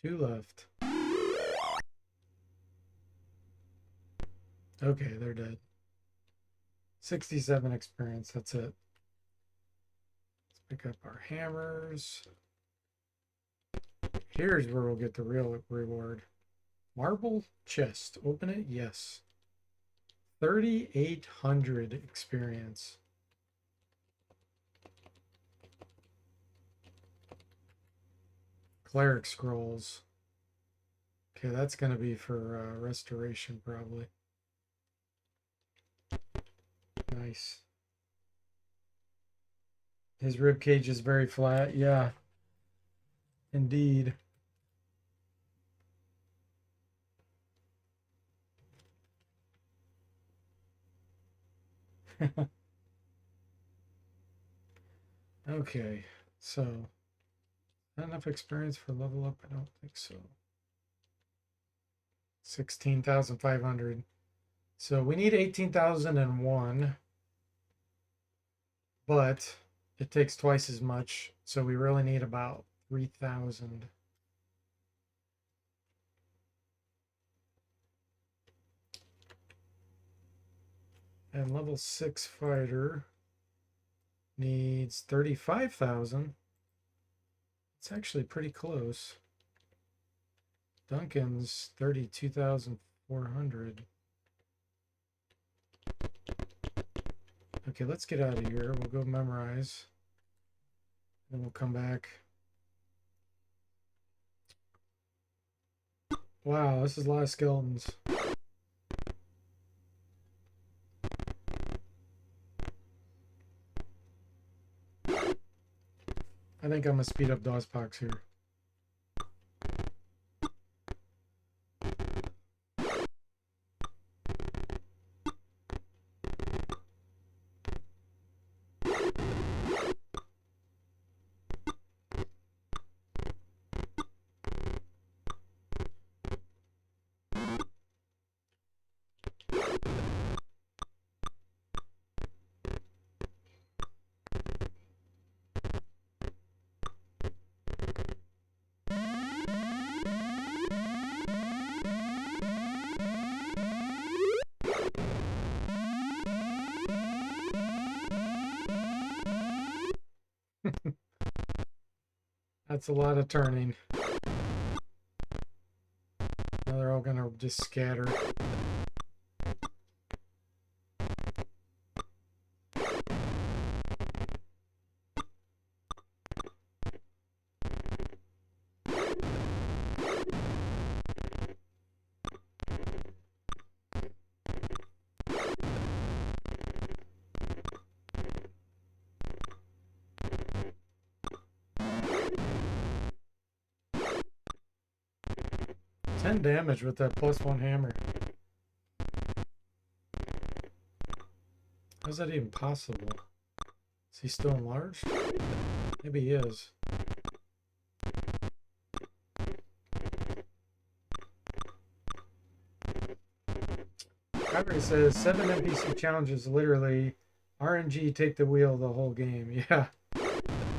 Two left. Okay, they're dead. 67 experience, that's it. Let's pick up our hammers. Here's where we'll get the real reward. Marble chest. Open it? Yes. 3,800 experience. Cleric scrolls. Okay, that's going to be for restoration probably. Nice. His rib cage is very flat. Yeah, indeed. Okay, so Not enough experience for level up? I don't think so. 16,500. So we need 18,001, but it takes twice as much. So we really need about 3,000. And level 6 fighter needs 35,000. It's actually pretty close. Duncan's 32,400. Okay, let's get out of here. We'll go memorize. Then we'll come back. Wow, this is a lot of skeletons. I think I'm gonna speed up DOSBox here. That's a lot of turning. Now they're all gonna just scatter. Damage with that +1 hammer. How's that even possible? Is he still enlarged? Maybe he is. Kyrie says 7 NPC challenges literally RNG take the wheel the whole game. Yeah,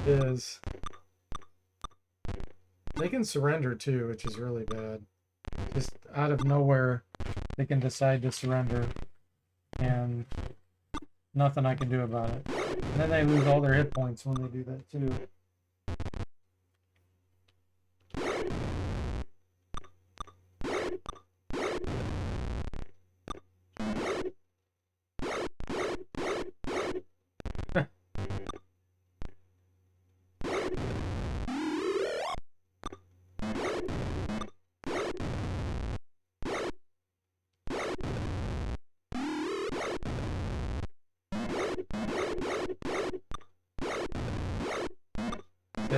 it is. They can surrender too, which is really bad. Just out of nowhere, they can decide to surrender, and nothing I can do about it. And then they lose all their hit points when they do that too.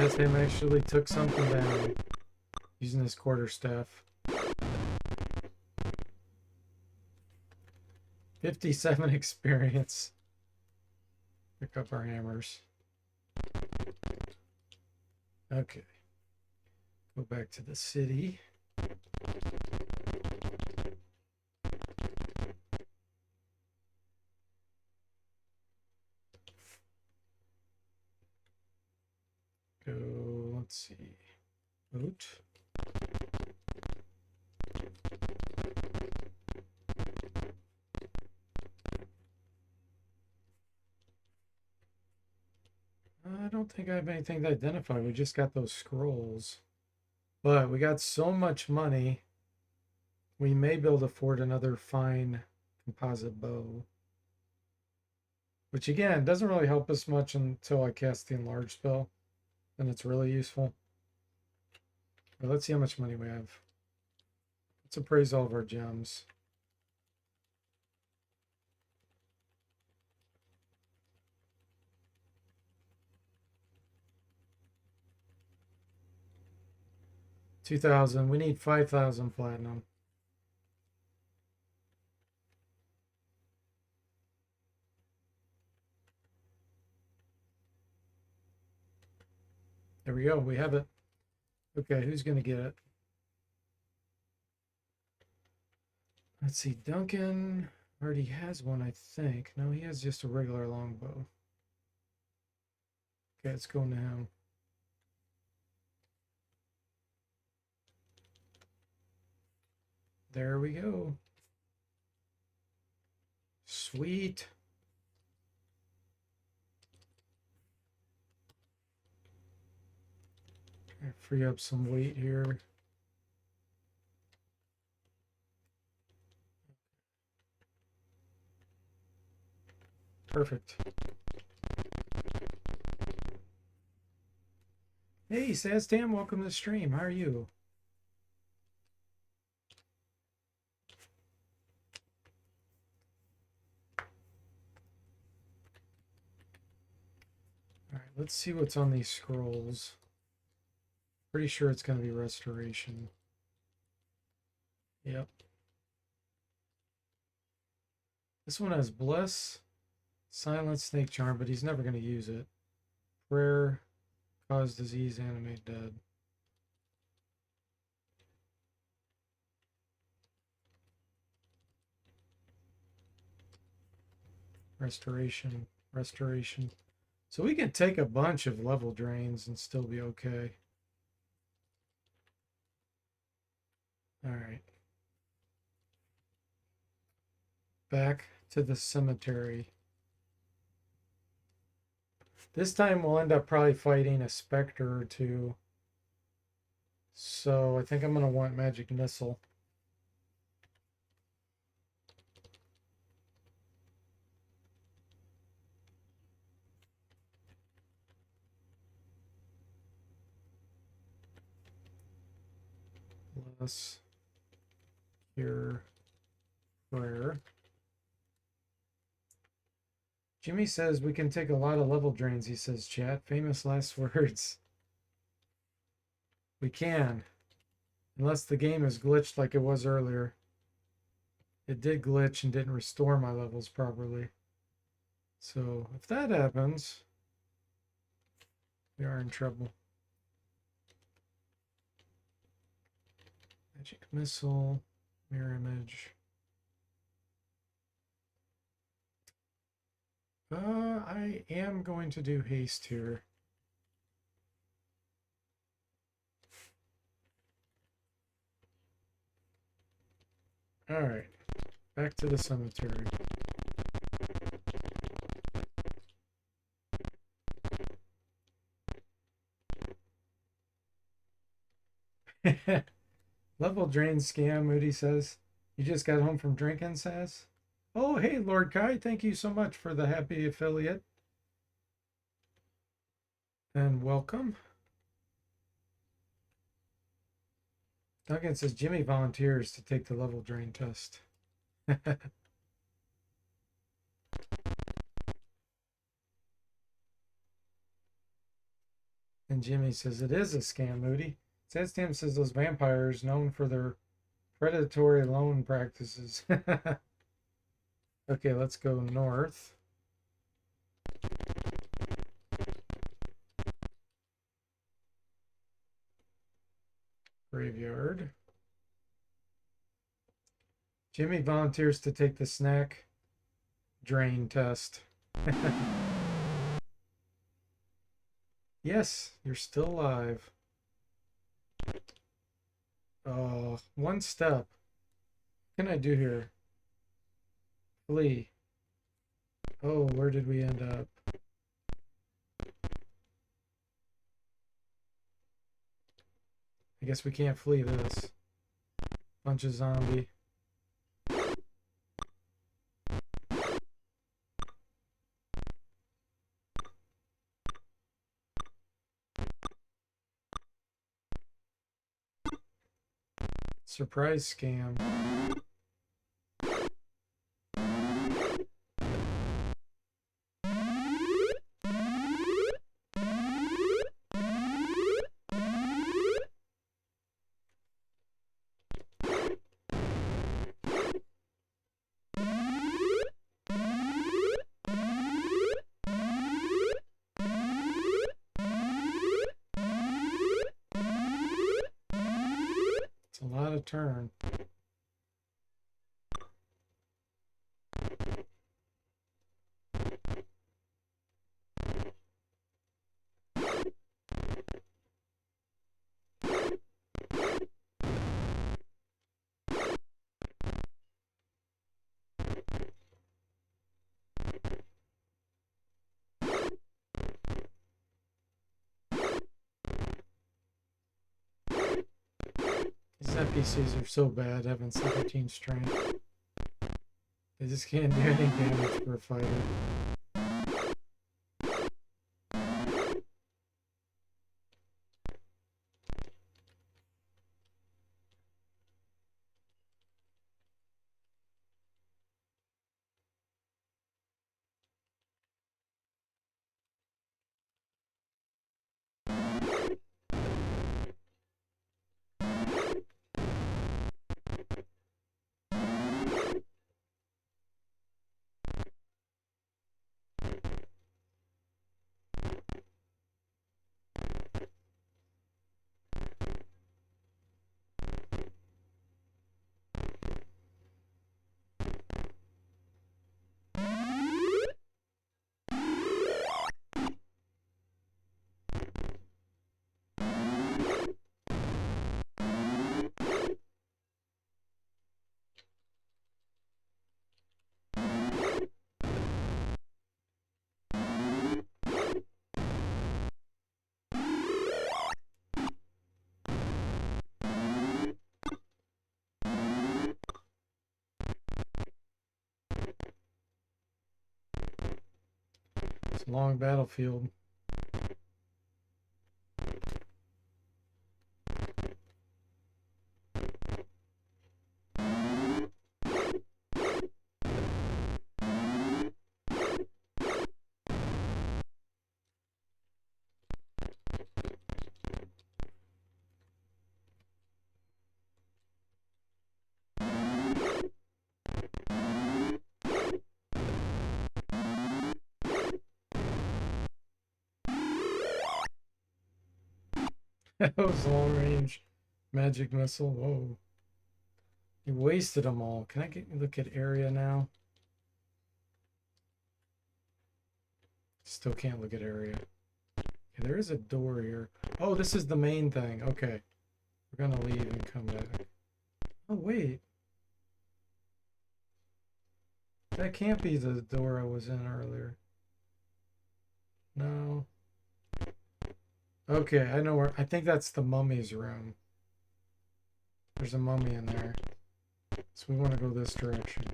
Says him actually took something down using his quarterstaff. 57 experience. Pick up our hammers. Okay. Go back to the city. Go, let's see. Boot. I don't think I have anything to identify. We just got those scrolls. But we got so much money, we may be able to afford another fine composite bow. Which again, doesn't really help us much until I cast the enlarge spell. Then it's really useful. But let's see how much money we have. Let's appraise all of our gems. $2,000. We need 5,000 platinum. There we go. We have it. Okay, who's going to get it? Let's see. Duncan already has one, I think. No, he has just a regular longbow. Okay, it's going to him. There we go. Sweet. Free up some weight here. Perfect. Hey, Saztam, welcome to the stream. How are you? All right, let's see what's on these scrolls. Pretty sure it's going to be restoration. Yep. This one has bless, silence, snake charm, but he's never going to use it. Prayer, cause disease, animate dead. Restoration, restoration. So we can take a bunch of level drains and still be okay. All right. Back to the cemetery. This time we'll end up probably fighting a specter or two. So I think I'm going to want magic missile. Less cure prayer. Jimmy says we can take a lot of level drains, he says, chat. Famous last words. We can. Unless the game is glitched like it was earlier. It did glitch and didn't restore my levels properly. So if that happens, we are in trouble. Magic missile, mirror image. I am going to do haste here. All right, back to the cemetery. Level drain scam, Moody says. You just got home from drinking, says. Oh, hey, Lord Kai, thank you so much for the happy affiliate. And welcome. Duncan says Jimmy volunteers to take the level drain test. And Jimmy says it is a scam, Moody. Sadstam says those vampires known for their predatory loan practices. Okay, let's go north. Graveyard. Jimmy volunteers to take the snack drain test. Yes, you're still alive. Oh, one step. What can I do here? Flee. Oh, where did we end up? I guess we can't flee this. Bunch of zombie. Surprise scam. a lot of turn. These NPCs are so bad having 17 strength. They just can't do any damage for a fighter. It's a long battlefield. That was long range magic missile. Whoa. He wasted them all. Can I look at area now? Still can't look at area. Okay, there is a door here. Oh, this is the main thing. Okay. We're gonna leave and come back. Oh, wait. That can't be the door I was in earlier. No. Okay, I know where. I think that's the mummy's room. There's a mummy in there. So we want to go this direction.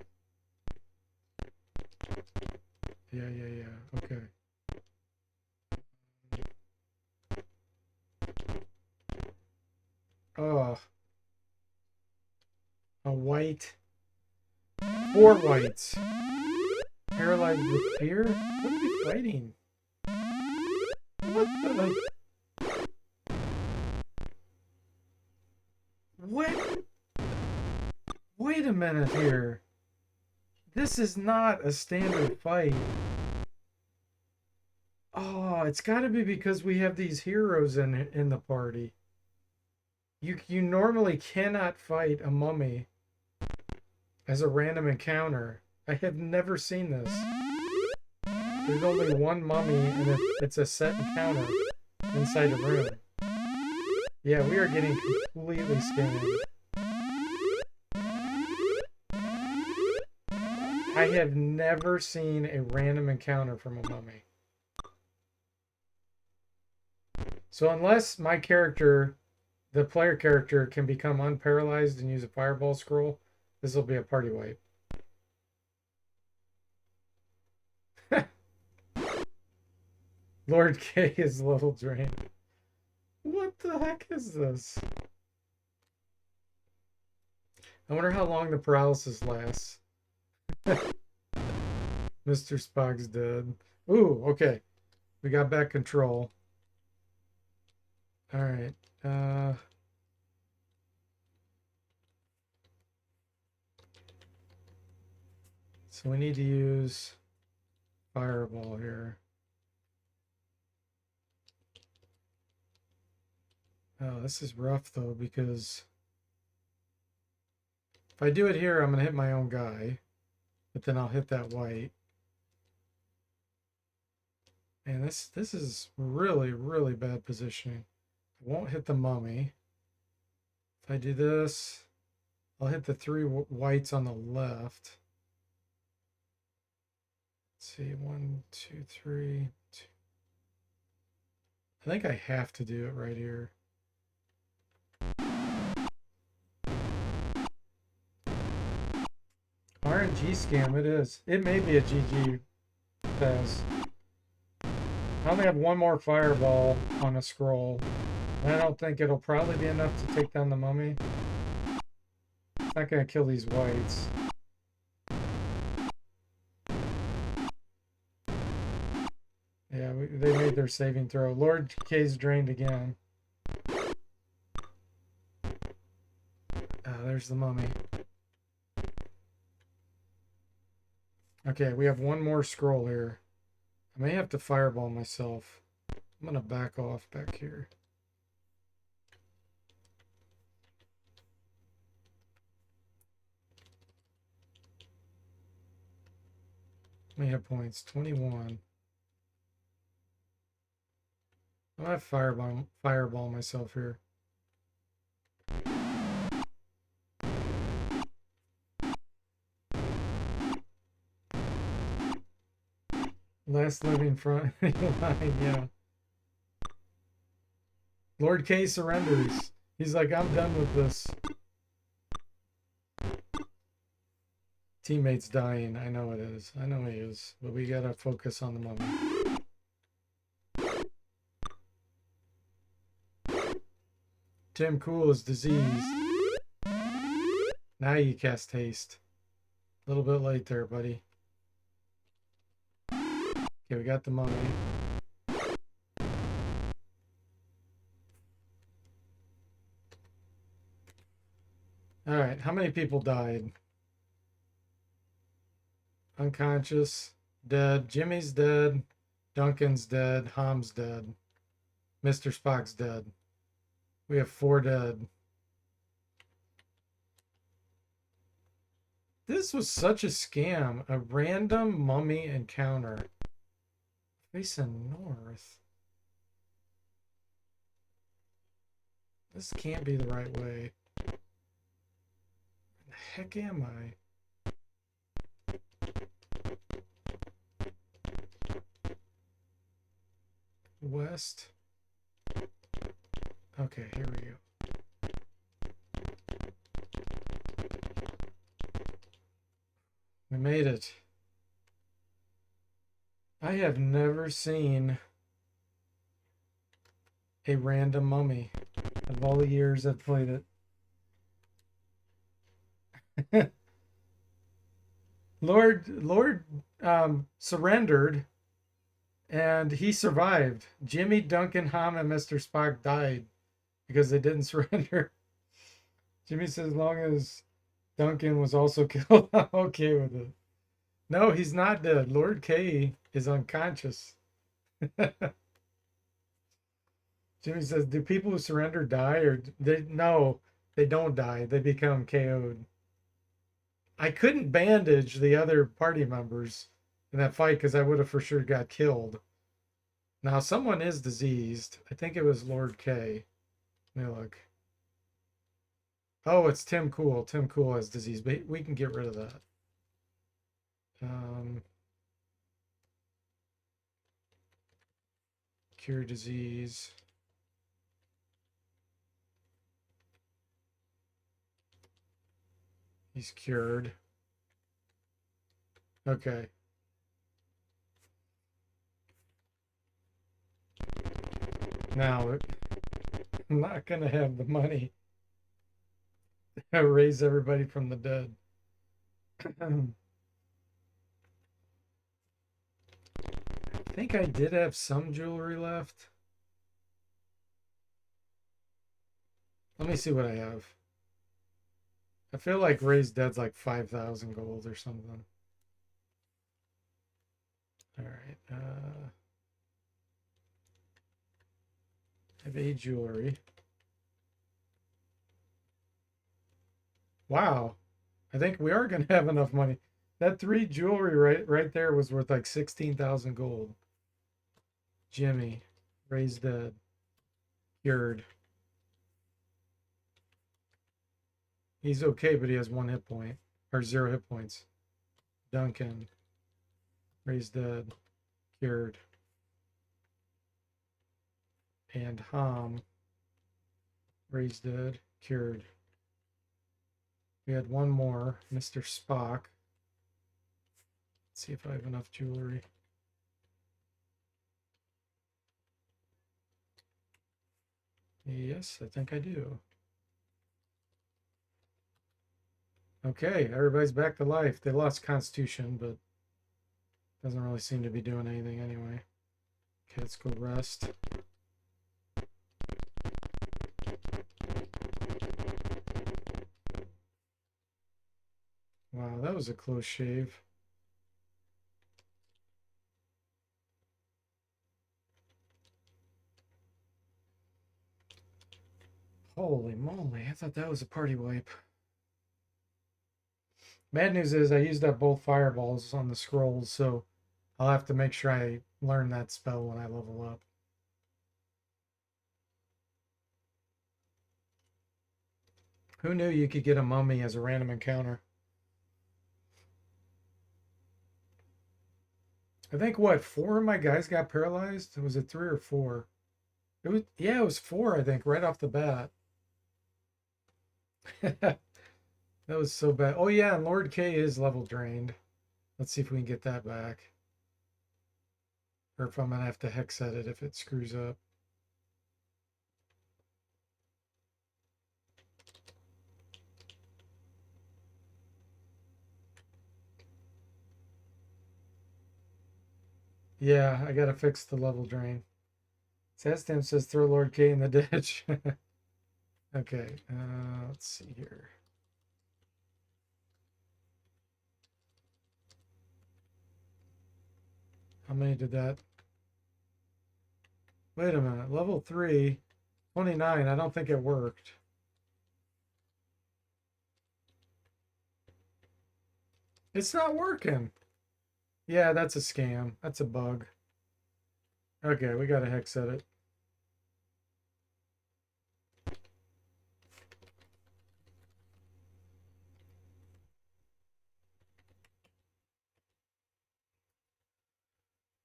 Yeah. Okay. Oh. A white. 4 whites. Paralyzed with fear? What are we fighting? What the? What? Wait a minute here. This is not a standard fight. Oh, it's got to be because we have these heroes in the party. You normally cannot fight a mummy as a random encounter. I have never seen this. There's only one mummy and it's a set encounter inside a room. Yeah, we are getting completely scammed. I have never seen a random encounter from a mummy. So unless my character, the player character, can become unparalyzed and use a fireball scroll, this will be a party wipe. Lord K is level drained. What the heck is this? I wonder how long the paralysis lasts. Mr. Spock's dead. Ooh, okay. We got back control. All right. So we need to use fireball here. Oh, this is rough though because If I do it here, I'm going to hit my own guy. But then I'll hit that white. And this is really, really bad positioning. I won't hit the mummy. If I do this, I'll hit the three whites on the left. Let's see, 1, 2, 3. I think I have to do it right here. RNG scam, it is. It may be a GG Fez. I only have one more fireball on a scroll. And I don't think it'll probably be enough to take down the mummy. It's not going to kill these whites. Yeah, they made their saving throw. Lord K's drained again. There's the mummy. Okay, we have one more scroll here. I may have to fireball myself. I'm going to back off back here. How many hit points? 21. I'm going to fireball myself here. Last living front line, yeah. Lord K surrenders. He's like, I'm done with this. Teammate's dying. I know it is. I know he is. But we gotta focus on the mummy. Tim Cool is diseased. Now you cast haste. A little bit late there, buddy. Okay, we got the mummy. Alright, how many people died? Unconscious, dead. Jimmy's dead. Duncan's dead. Hom's dead. Mr. Spock's dead. We have 4 dead. This was such a scam. A random mummy encounter. Facing north. This can't be the right way. Where the heck am I? West. Okay, here we go. We made it. I have never seen a random mummy of all the years I've played it. Lord surrendered and he survived. Jimmy, Duncan, Ham, and Mr. Spock died because they didn't surrender. Jimmy says as long as Duncan was also killed, I'm okay with it. No, he's not dead. Lord K is unconscious. Jimmy says, do people who surrender die or no, they don't die. They become KO'd. I couldn't bandage the other party members in that fight because I would have for sure got killed. Now someone is diseased. I think it was Lord K. Let me look. Oh, it's Tim Cool. Tim Cool has disease, but we can get rid of that. Cure disease. He's cured. Okay. Now, I'm not going to have the money to raise everybody from the dead. I think I did have some jewelry left. Let me see what I have. I feel like raised dead's like 5,000 gold or something. All right. I have a jewelry. Wow. I think we are going to have enough money. That 3 jewelry right there was worth like 16,000 gold. Jimmy, raised dead, cured. He's okay, but he has 1 hit point or 0 hit points. Duncan, raised dead, cured. And Ham, raised dead, cured. We had 1 more, Mr. Spock. Let's see if I have enough jewelry. Yes, I think I do. Okay, everybody's back to life. They lost Constitution, but doesn't really seem to be doing anything anyway. Okay, let's go rest. Wow, that was a close shave. Holy moly, I thought that was a party wipe. Bad news is I used up both fireballs on the scrolls, so I'll have to make sure I learn that spell when I level up. Who knew you could get a mummy as a random encounter? I think what, 4 of my guys got paralyzed? Was it 3 or 4? It was, yeah, it was 4, I think, right off the bat. That was so bad. Oh yeah, and Lord K is level drained. Let's see if we can get that back. Or if I'm gonna have to hex edit if it screws up. Yeah, I gotta fix the level drain. Sastam says throw Lord K in the ditch. Okay, let's see here. How many did that? Wait a minute, level 3, 29. I don't think it worked. It's not working. Yeah, that's a scam. That's a bug. Okay, we got a hex edit.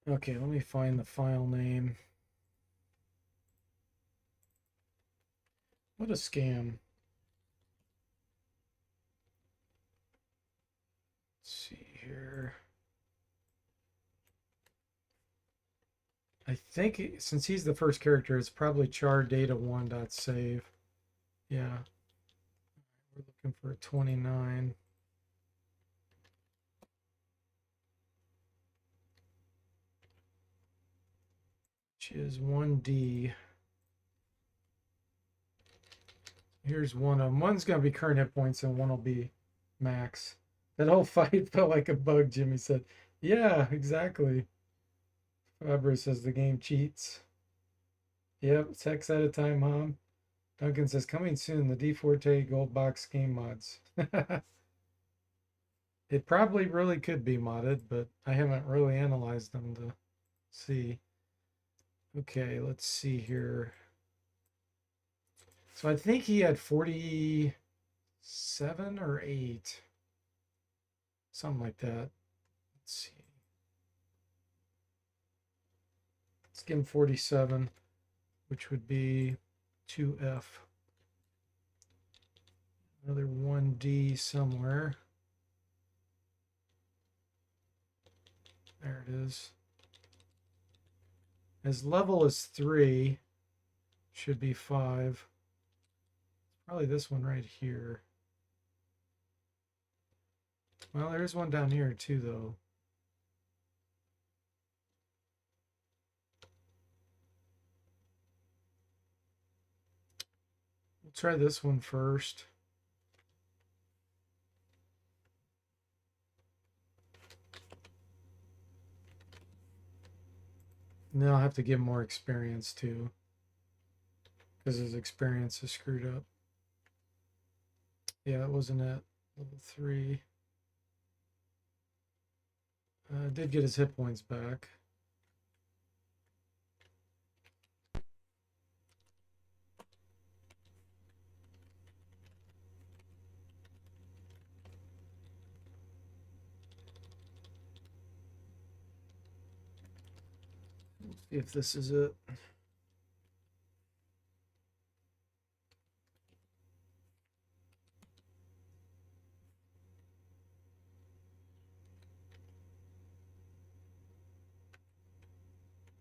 Okay, let me find the file name. What a scam. Let's see here. I think since he's the first character, it's probably char data 1.save. Yeah. We're looking for a 29. Which is 1D. Here's one of them. One's going to be current hit points and one will be max. That whole fight felt like a bug, Jimmy said. Yeah, exactly. Fabre says the game cheats. Yep, it's hex at a time, Mom. Duncan says coming soon, the D Forte Gold Box game mods. It probably really could be modded, but I haven't really analyzed them to see. Okay, let's see here. So I think he had 47 or 8. Something like that. Let's see. Let's give him 47, which would be 2F. Another 1D somewhere. There it is. His level is 3. Should be 5. Probably this one right here. Well, there's one down here too, though. We'll try this one first. And then I'll have to give more experience too, because his experience is screwed up. Yeah, that wasn't it. Level 3. Did get his hit points back. Let's see if this is it.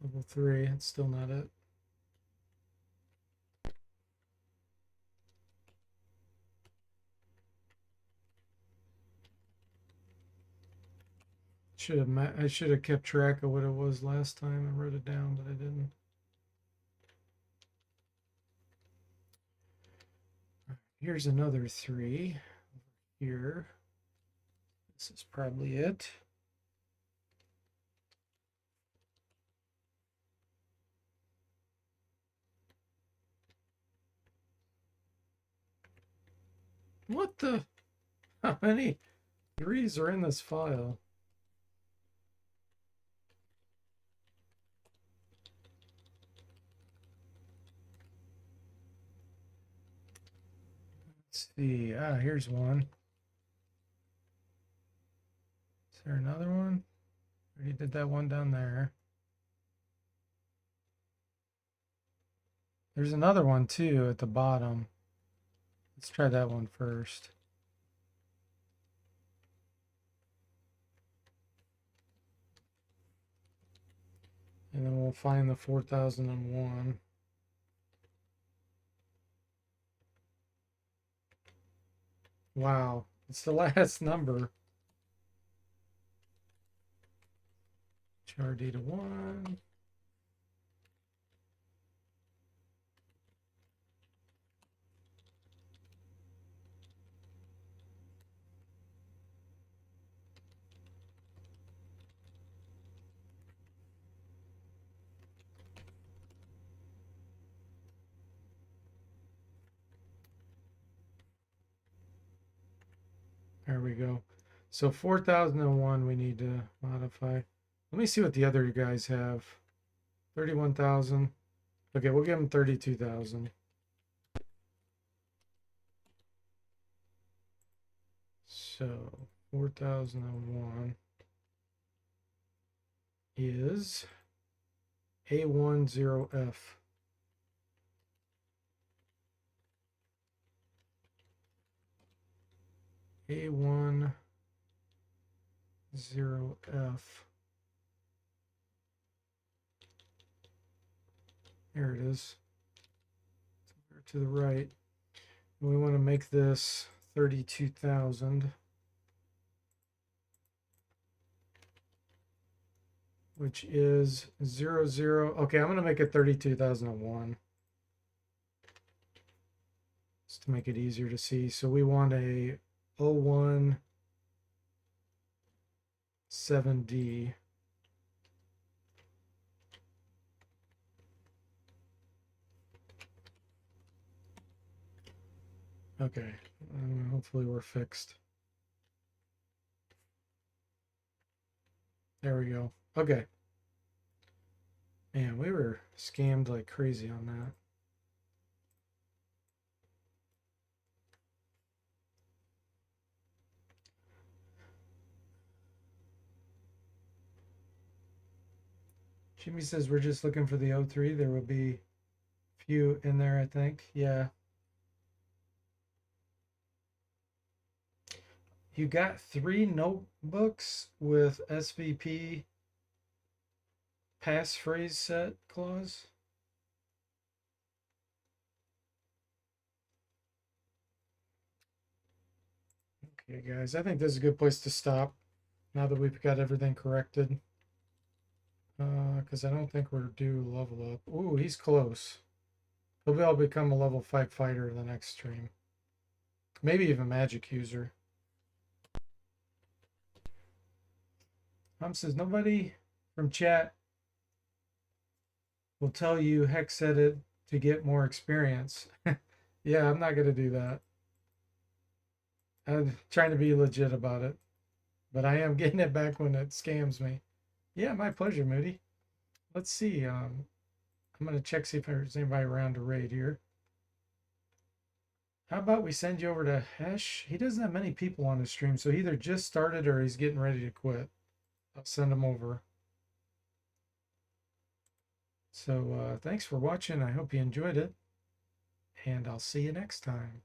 Level 3, it's still not it. I should have kept track of what it was last time. I wrote it down, but I didn't. Here's another 3 here. This is probably it. What the? How many 3s are in this file? Let's see. Ah, here's one. Is there another one? Already did that one down there. There's another one too at the bottom. Let's try that one first. And then we'll find the 4001. Wow, it's the last number. HRD to 1. There we go. So 4001 we need to modify. Let me see what the other guys have. 31,000. Okay, we'll give them 32,000. So 4001 is A10F. A10F. There it is. To the right. We want to make this 32,000. Which is 00. Okay, I'm going to make it 32,001. Just to make it easier to see. So we want a 017D. Okay, hopefully we're fixed. There we go. Okay. Man, we were scammed like crazy on that. Jimmy says we're just looking for the 03. There will be a few in there, I think. Yeah. You got 3 notebooks with SVP passphrase set clause? Okay, guys, I think this is a good place to stop now that we've got everything corrected. Because I don't think we're due level up. Ooh, he's close. He'll be able to become a level 5 fighter in the next stream. Maybe even magic user. Says nobody from chat will tell you hex edit to get more experience. Yeah, I'm not going to do that. I'm trying to be legit about it, but I am getting it back when it scams me. Yeah, my pleasure, Moody. Let's see. I'm gonna check see if there's anybody around to raid here. How about we send you over to Hesh? He doesn't have many people on his stream, so he either just started or he's getting ready to quit. I'll send him over. So thanks for watching. I hope you enjoyed it, and I'll see you next time.